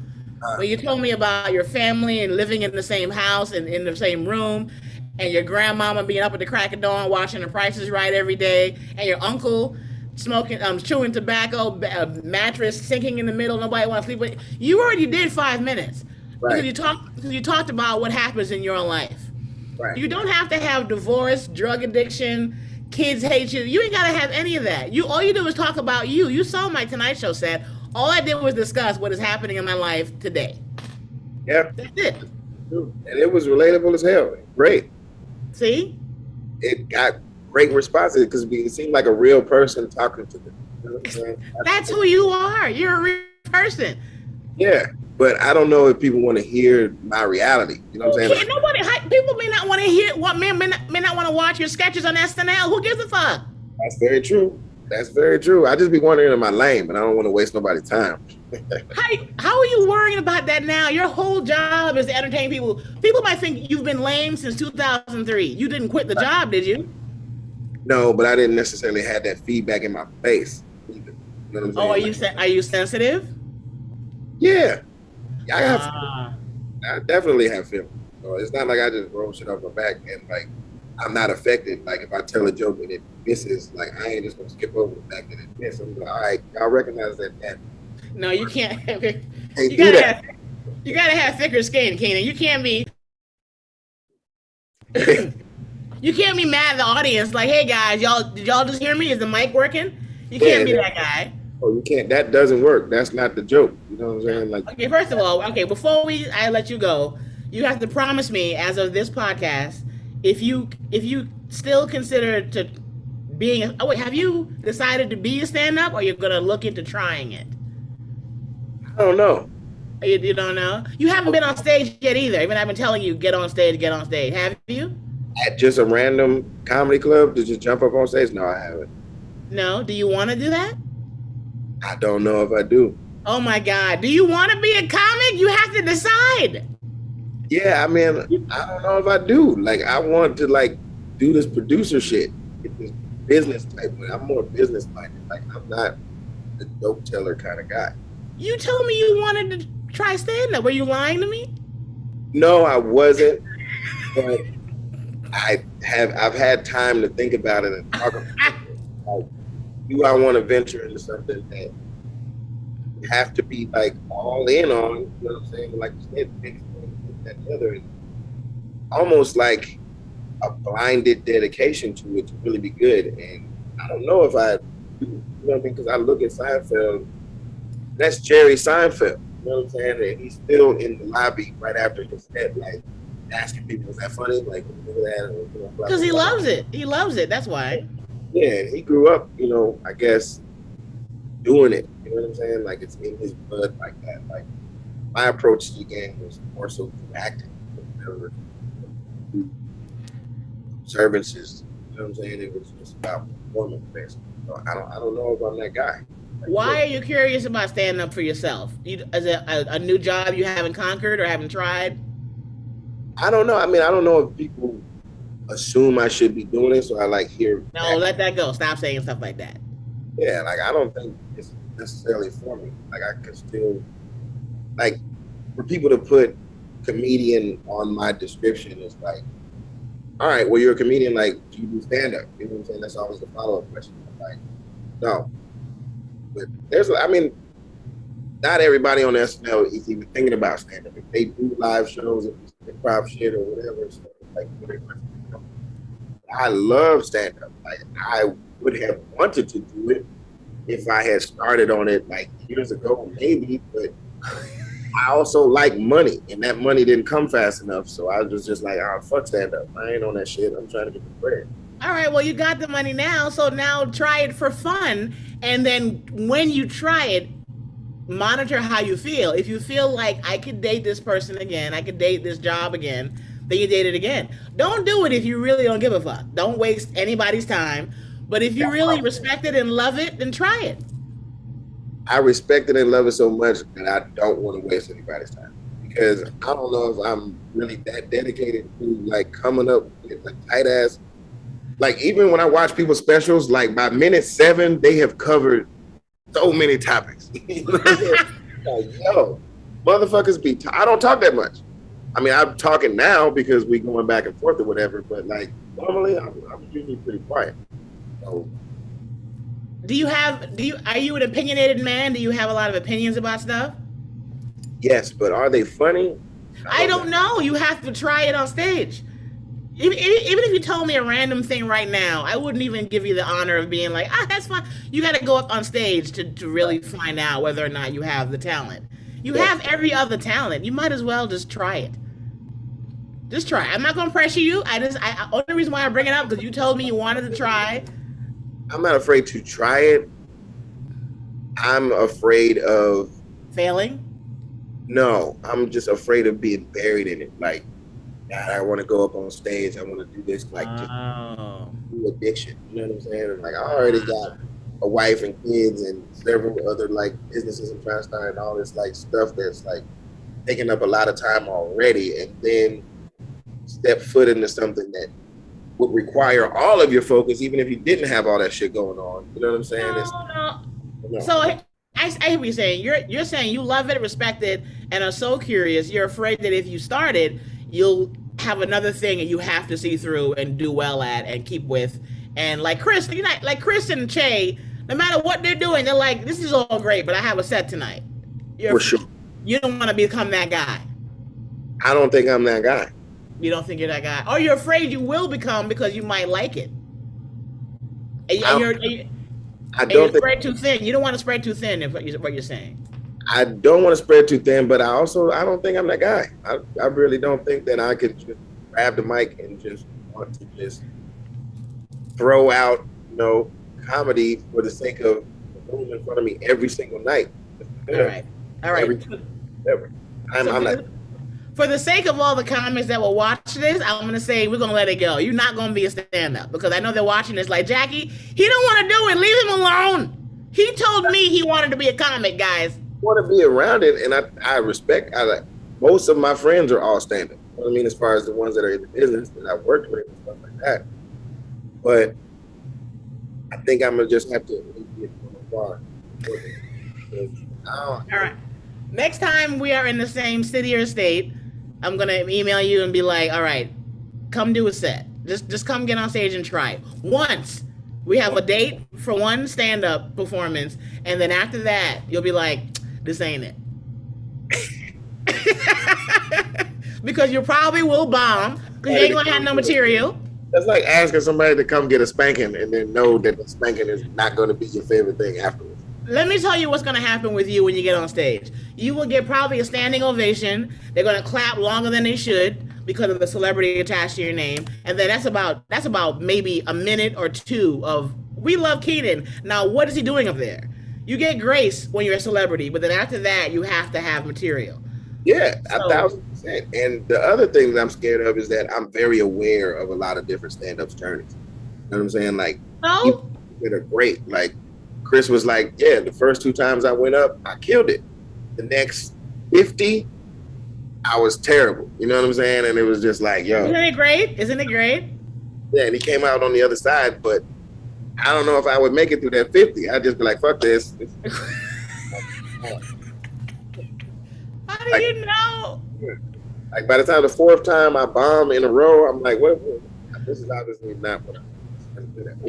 When you told me about your family and living in the same house and in the same room, and your grandmama being up at the crack of dawn watching The Price is Right every day, and your uncle smoking, chewing tobacco, mattress sinking in the middle, nobody wants to sleep with. You already did 5 minutes. Right. Because you talked about what happens in your life. Right. You don't have to have divorce, drug addiction, kids hate you. You ain't got to have any of that. All you do is talk about you. You saw my Tonight Show set. All I did was discuss what is happening in my life today. Yeah. That's it. And it was relatable as hell. Great. See? It got great responses because it seemed like a real person talking to them. You know what I'm saying? That's who you are. You're a real person. Yeah. But I don't know if people want to hear my reality. You know what I'm saying? People may not want to hear may not want to watch your sketches on SNL. Who gives a fuck? That's very true. That's very true. I just be wondering in my lane, but I don't want to waste nobody's time. How are you worrying about that now? Your whole job is to entertain people. People might think you've been lame since 2003. You didn't quit the job, did you? No, but I didn't necessarily have that feedback in my face either. You know what I'm saying? Are you sensitive? Yeah. I definitely have feelings. So it's not like I just roll shit off my back and like I'm not affected. Like if I tell a joke and it misses, like I ain't just gonna skip over the fact that it missed. I'm like, all right, y'all recognize that. No, you can't. You gotta have thicker skin, Kenan. You can't be. You can't be mad at the audience. Like, hey guys, did y'all just hear me? Is the mic working? You can't be that guy. Oh, you can't. That doesn't work. That's not the joke. You know what I'm saying? Like, okay, first of all, before I let you go, you have to promise me, as of this podcast, if you still consider to being. Oh wait, have you decided to be a stand-up, or you're gonna look into trying it? I don't know. You don't know? You haven't been on stage yet either. Even I've been telling you, get on stage. Have you? At just a random comedy club to just jump up on stage? No, I haven't. No? Do you want to do that? I don't know if I do. Oh my God. Do you want to be a comic? You have to decide. Yeah, I mean, I don't know if I do. Like, I want to, like, do this producer shit. Get this business type. I'm more business minded. Like, I'm not the dope teller kind of guy. You told me you wanted to try stand-up. Were you lying to me? No, I wasn't. But I've had time to think about it and talk about it. Like, do I want to venture into something that you have to be like all in on? You know what I'm saying? Like you said, that other, almost like a blinded dedication to it to really be good. And I don't know if I do. You know what I mean? Because I look at Seinfeld. That's Jerry Seinfeld. You know what I'm saying? And he's still in the lobby right after his set, like asking people, "Was that funny?" Like, Because he loves it. He loves it. That's why. Yeah, and he grew up, I guess, doing it. You know what I'm saying? Like it's in his blood like that. Like my approach to the game was more so through acting, through observances. You know what I'm saying? It was just about performance based. So I don't know if I'm that guy. Like, Why are you curious about standing up for yourself? Is it a new job you haven't conquered or haven't tried? I don't know. I mean, I don't know if people assume I should be doing it, so I like hear. No, let that go. Stop saying stuff like that. Yeah, like I don't think it's necessarily for me. Like I can still, like, for people to put comedian on my description is like, all right, well, you're a comedian. Like, do you do stand up? You know what I'm saying? That's always the follow up question. Like, no. But I mean, not everybody on SNL is even thinking about stand up. If they do live shows, if it's improv shit or whatever, so like, I love stand up. Like, I would have wanted to do it if I had started on it like years ago, maybe, but I also like money, and that money didn't come fast enough. So I was just like, oh, fuck stand up. I ain't on that shit. I'm trying to get the bread. All right, well, you got the money now, so now try it for fun. And then when you try it, monitor how you feel. If you feel like I could date this person again, I could date this job again, then you date it again. Don't do it if you really don't give a fuck. Don't waste anybody's time. But if you really respect it and love it, then try it. I respect it and love it so much that I don't want to waste anybody's time, because I don't know if I'm really that dedicated to like coming up with like tight ass. Like even when I watch people's specials, like by minute 7, they have covered so many topics. Like, yo, motherfuckers I don't talk that much. I mean, I'm talking now because we going back and forth or whatever, but like normally I'm usually pretty quiet. So, are you an opinionated man? Do you have a lot of opinions about stuff? yes, but are they funny? I don't know. You have to try it on stage. Even if you told me a random thing right now, I wouldn't even give you the honor of being like, that's fine. You got to go up on stage to really find out whether or not you have the talent. You have every other talent. You might as well just try it. Just try. I'm not going to pressure you. Only reason why I bring it up because you told me you wanted to try. I'm not afraid to try it. I'm afraid of failing. No, I'm just afraid of being buried in it. Like, God, I want to go up on stage. I want to do this, like, just do addiction. You know what I'm saying? And, like, I already got a wife and kids and several other, like, businesses I'm trying to start and all this, like, stuff that's, like, taking up a lot of time already. And then step foot into something that would require all of your focus, even if you didn't have all that shit going on. You know what I'm saying? No. So I hear what you're saying. You're saying you love it, respect it, and are so curious. You're afraid that if you started, you'll have another thing and you have to see through and do well at and keep with. And like Chris, like Chris and Che, no matter what they're doing, they're like, this is all great, but I have a set tonight. For sure. You don't want to become that guy. I don't think I'm that guy. You don't think you're that guy? Or you're afraid you will become because you might like it. You're spread too thin. You don't want to spread too thin, is what you're saying. I don't want to spread too thin, but I don't think I'm that guy. I really don't think that I could just grab the mic and just want to just throw out, comedy for the sake of the room in front of me every single night. All right. I'm not. For the sake of all the comics that will watch this, I'm going to say we're going to let it go. You're not going to be a stand-up because I know they're watching this like, Jackie, he don't want to do it. Leave him alone. He told me he wanted to be a comic, guys. I want to be around it, and I respect. Most of my friends are all stand-up. You know what I mean, as far as the ones that are in the business that I've worked with and stuff like that. But I think I'm going to just have to get far. All right. Next time we are in the same city or state, I'm going to email you and be like, all right, come do a set. Just come get on stage and try it. Once we have a date for one stand-up performance, and then after that, you'll be like, this ain't it. Because you probably will bomb, because you ain't going to have no material. That's like asking somebody to come get a spanking and then know that the spanking is not going to be your favorite thing afterwards. Let me tell you what's going to happen with you when you get on stage. You will get probably a standing ovation. They're going to clap longer than they should. because of the celebrity attached to your name. And then that's about maybe a minute or two of we love Kenan. Now what is he doing up there? You get grace when you're a celebrity, but then after that you have to have material. Yeah, So, 1,000%. And the other thing that I'm scared of is that I'm very aware of a lot of different stand-ups journeys. You know what I'm saying? Like, oh, that are great. Like, Chris was like, yeah, the first 2 times I went up, I killed it. The next 50, I was terrible. You know what I'm saying? And it was just like, yo. Isn't it great? Isn't it great? Yeah, and he came out on the other side, but I don't know if I would make it through that 50. I'd just be like, fuck this. How do you know? Like, by the time the 4th time I bomb in a row, I'm like, what? This is obviously not what I'm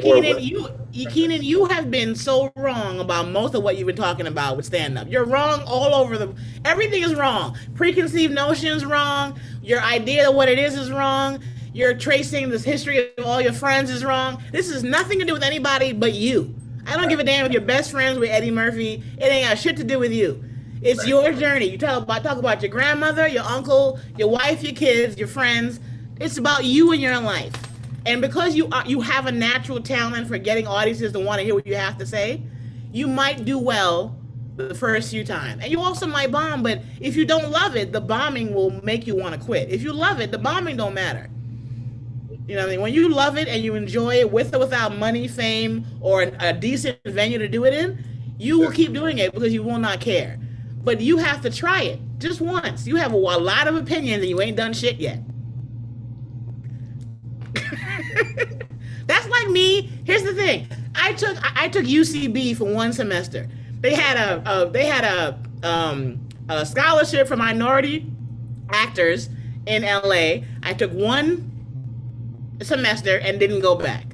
Kenan, you have been so wrong about most of what you've been talking about with stand-up. You're wrong all over everything is wrong. Preconceived notions wrong. Your idea of what it is wrong. You're tracing this history of all your friends is wrong. This has nothing to do with anybody but you. I don't give a damn if you're best friends with Eddie Murphy. It ain't got shit to do with you. It's your journey. You talk about your grandmother, your uncle, your wife, your kids, your friends. It's about you and your life. And because you have a natural talent for getting audiences to want to hear what you have to say, you might do well the first few times. And you also might bomb, but if you don't love it, the bombing will make you want to quit. If you love it, the bombing don't matter. You know what I mean? When you love it and you enjoy it with or without money, fame, or a decent venue to do it in, you will keep doing it because you will not care. But you have to try it just once. You have a lot of opinions and you ain't done shit yet. That's like me. Here's the thing. I took UCB for 1 semester. They had a scholarship for minority actors in LA. I took 1 semester and didn't go back.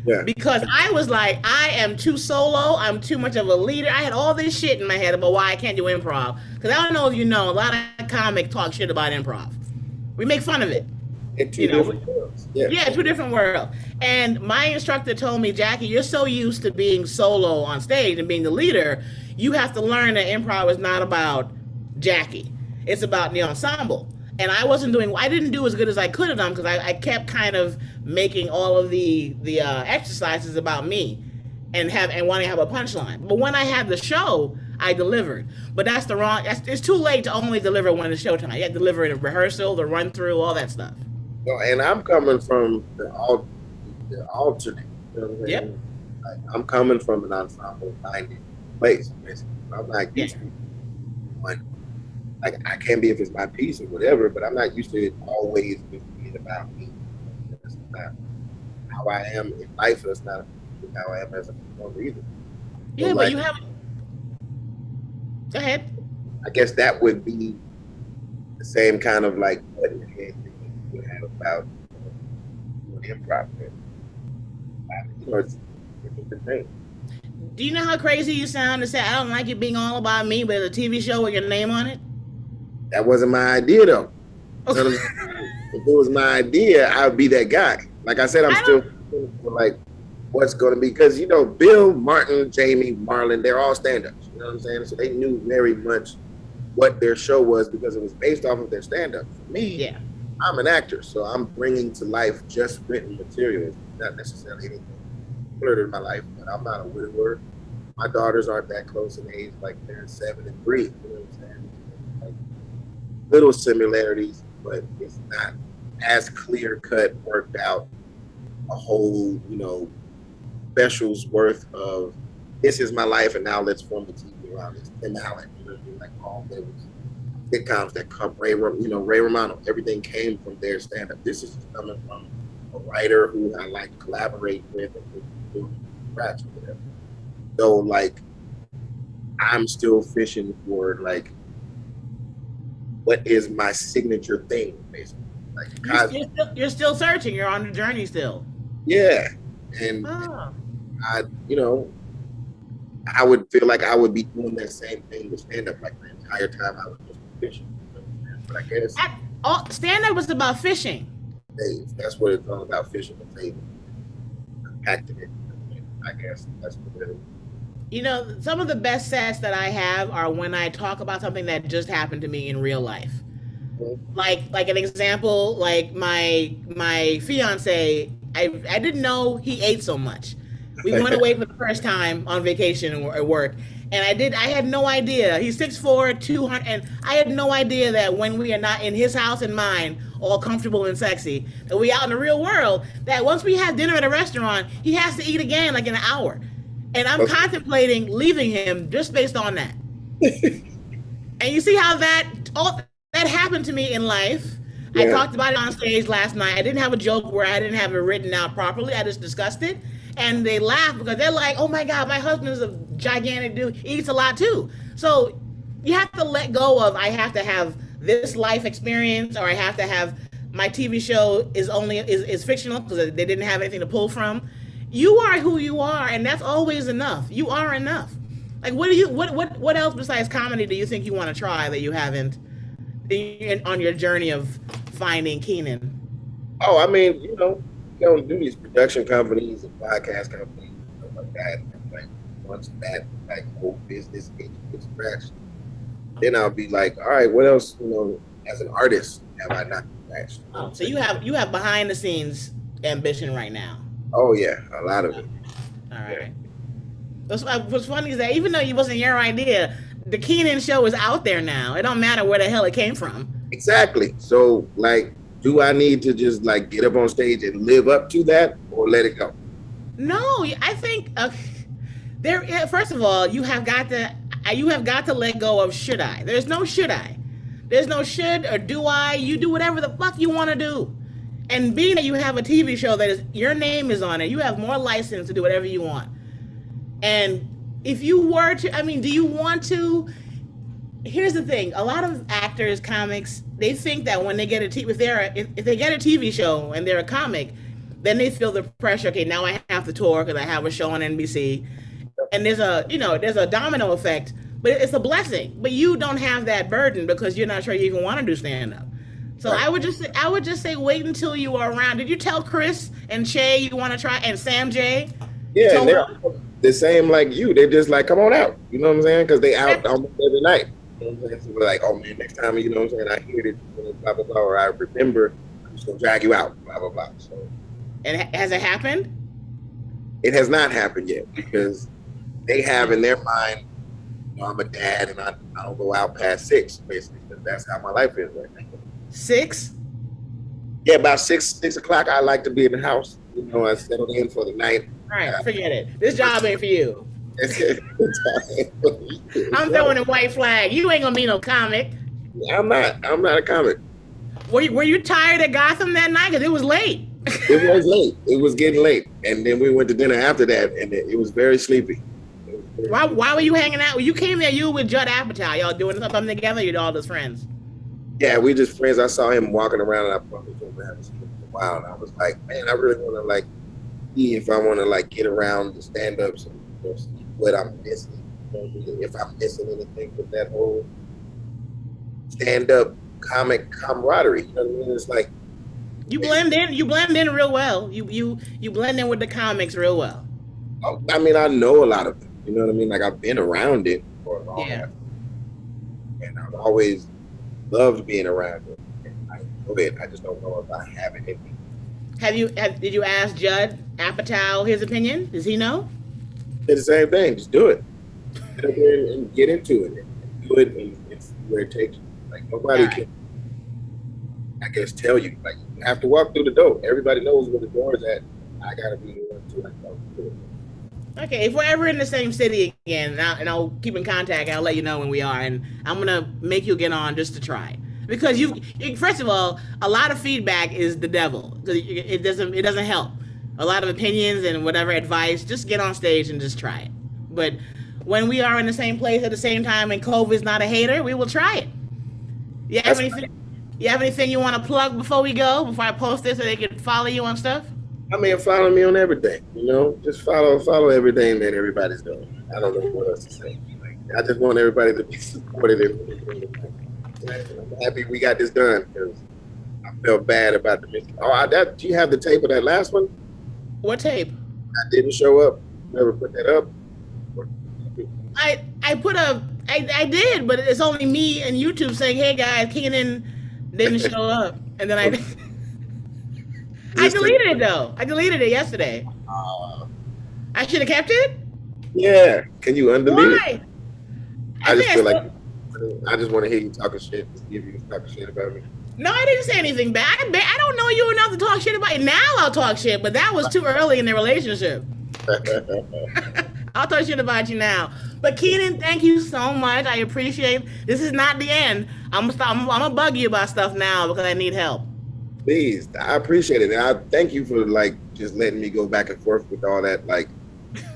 Yeah. Because I was like, I am too solo. I'm too much of a leader. I had all this shit in my head about why I can't do improv. Because I don't know if you know, a lot of comics talk shit about improv. We make fun of it. In 2 different worlds. Yeah, 2 different worlds. And my instructor told me, Jackie, you're so used to being solo on stage and being the leader, you have to learn that improv is not about Jackie. It's about the ensemble. And I didn't do as good as I could have done because I kept kind of making all of the exercises about me and wanting to have a punchline. But when I had the show, I delivered. But it's too late to only deliver when it's showtime. You have to deliver in a rehearsal, the run through, all that stuff. And I'm coming from the alternate. You know what I mean? Yep. Like, I'm coming from an ensemble-minded place, basically. I'm not used to one. Like, I can be if it's my piece or whatever, but I'm not used to it always being about me. That's not how I am in life. That's not how I am as a performer either. Yeah, so, but you have. Go ahead. I guess that would be the same kind of like what in the head you have about improv. It's a different thing. Do you know how crazy you sound to say I don't like it being all about me, but it's a TV show with your name on it? That wasn't my idea, though. So if it was my idea, I would be that guy. Like I said, I'm still like, what's going to be? Because, Bill, Martin, Jamie, Marlon, they're all stand-ups. You know what I'm saying? So they knew very much what their show was because it was based off of their stand-up. For me, I'm an actor, so I'm bringing to life just written material. It's not necessarily anything similar in my life, but I'm not a widower. My daughters aren't that close in age, like they're 7 and 3. You know what I'm saying? Like, little similarities, but it's not as clear-cut, worked out, a whole, specials worth of this is my life and now let's form the TV around this. Tim Allen, like all those sitcoms that come, Ray Romano, everything came from their stand-up. This is just coming from a writer who I like to collaborate with and do scratch or whatever. So like, I'm still fishing for like, what is my signature thing, basically? Like, you're still searching. You're on the journey still. Yeah, and I would feel like I would be doing that same thing with stand-up like the entire time I was just fishing. But I guess stand-up was about fishing. That's what it's all about, fishing and saving. Acting it. I guess that's what it is. Some of the best sets that I have are when I talk about something that just happened to me in real life. Like an example, like my fiance, I didn't know he ate so much. We went away for the first time on vacation at work, and I had no idea. He's 6'4", 200, and I had no idea that when we are not in his house and mine, all comfortable and sexy, that we out in the real world, that once we have dinner at a restaurant, he has to eat again like in an hour. And I'm contemplating leaving him just based on that. And you see how that happened to me in life. Yeah. I talked about it on stage last night. I didn't have a joke where I didn't have it written out properly. I just discussed it. And they laughed because they're like, oh my God, my husband is a gigantic dude. He eats a lot too. So you have to let go of, I have to have this life experience, or I have to have, my TV show is fictional because they didn't have anything to pull from. You are who you are, and that's always enough. You are enough. Like, what else besides comedy do you think you want to try that you haven't on your journey of finding Kenan? Oh, I mean, you don't do these production companies and podcast companies and stuff like that. Like, once that whole business gets scratched, then I'll be like, all right, what else, as an artist have I not scratched? Oh, so you have behind the scenes ambition right now. Oh yeah, a lot of it. All right. What's funny is that even though it wasn't your idea, the Kenan show is out there now. It don't matter where the hell it came from. Exactly. So, like, do I need to just like get up on stage and live up to that, or let it go? No, I think first of all, you have got to let go of should I. There's no should I. There's no should or do I. You do whatever the fuck you want to do. And being that you have a TV show your name is on it, you have more license to do whatever you want. And if you were to, do you want to? Here's the thing: a lot of actors, comics, they think that when they get if they get a TV show and they're a comic, then they feel the pressure. Okay, now I have to tour because I have a show on NBC, and there's a domino effect. But it's a blessing. But you don't have that burden because you're not sure you even want to do stand up. So right. I would just say wait until you are around. Did you tell Chris and Shay you want to try, and Sam J? Yeah, and they're the same like you. They're just like, come on out. You know what I'm saying? Because they out almost every night. You know what I'm saying? So we're like, oh man, next time, you know what I'm saying? I hear it, blah blah blah, or I remember, I'm just gonna drag you out, blah blah blah. So. And has it happened? It has not happened yet because they have in their mind, I'm a dad and I don't go out past 6, basically. That's how my life is right now. 6? Yeah, about 6 o'clock. I like to be in the house. I settle in for the night. All right, forget it. This job ain't for you. I'm throwing a white flag. You ain't gonna be no comic. I'm not a comic. Were you tired at Gotham that night? Because it was late. It was late. It was getting late, and then we went to dinner after that, and it was very sleepy. Why were you hanging out? When you came there, you were with Judd Apatow. Y'all doing something together? You're all just friends. Yeah, we just friends. I saw him walking around, and I bumped into him for a while, and I was like, man, I really want to see if I want to get around the stand-ups and see what I'm missing. If I'm missing anything with that whole stand-up comic camaraderie. You know what I mean? It's like you blend in. You blend in real well. You blend in with the comics real well. I mean, I know a lot of them. You know what I mean? Like, I've been around it for a long time. And I've always loved being around it. And I know it. I just don't know if I have it in me. Did you ask Judd Apatow his opinion? Does he know? It's the same thing. Just do it. Get up there and get into it. And do it and see where it takes you. Like, nobody can, I guess, tell you. Like, you have to walk through the door. Everybody knows where the door is at. I got to be the one to do it. Okay, if we're ever in the same city again, and I'll keep in contact, I'll let you know when we are, and I'm gonna make you get on just to try. Because first of all, a lot of feedback is the devil. It doesn't help. A lot of opinions and whatever advice, just get on stage and just try it. But when we are in the same place at the same time and COVID's not a hater, we will try it. You have anything you want to plug before we go? Before I post this so they can follow you on stuff? I mean, follow me on everything, just follow everything that everybody's doing. I don't know what else to say. I just want everybody to be supportive. I'm happy we got this done because I felt bad about the mistake. Do you have the tape of that last one? What tape? I didn't show up. Never put that up. I did, but it's only me and YouTube saying, hey guys, Kenan Didn't show up, and then I Just deleted it though. I deleted it yesterday. I should have kept it. Yeah. Can you undelete it? Why? I just feel still- like I just want to hear you talking shit. Just give you talking shit about me. No, I didn't say anything bad. I don't know you enough to talk shit about it. Now I'll talk shit, but that was too early in the relationship. I'll talk shit about you now. But Kenan, thank you so much. I appreciate it. This is not the end. I'm gonna bug you about stuff now because I need help. Please, I appreciate it. And I thank you for like just letting me go back and forth with all that like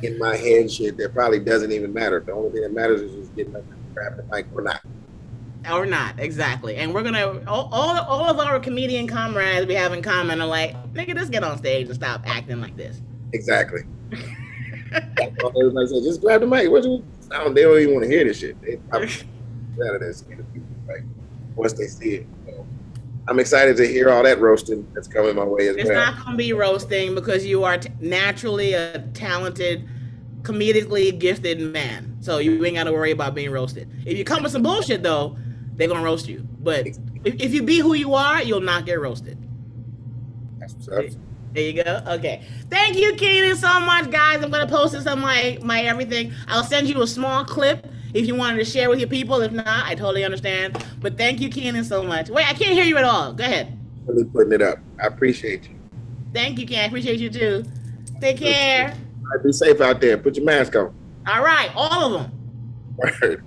in my head shit that probably doesn't even matter. The only thing that matters is just getting up and grab the mic or not. Or not, exactly. And we're gonna all of our comedian comrades we have in common are like, nigga, just get on stage and stop acting like this. Exactly. That's all everybody says. Just grab the mic. They don't even want to hear this shit. They probably out of this like once they see it. So, I'm excited to hear all that roasting that's coming my way as It's well. not gonna be roasting because you are naturally a talented, comedically gifted man. So you ain't gotta worry about being roasted. If you come with some bullshit though, they're gonna roast you. But if you be who you are, you'll not get roasted. That's what's up. There you go. Okay. Thank you, Kenan, so much, guys. I'm gonna post this on my everything. I'll send you a small clip if you wanted to share with your people. If not, I totally understand. But thank you, Kenan, so much. Wait, I can't hear you at all. Go ahead. Really putting it up. I appreciate you. Thank you, Kenan. I appreciate you too. Take care. All right, be safe out there. Put your mask on. All right, all of them. Word.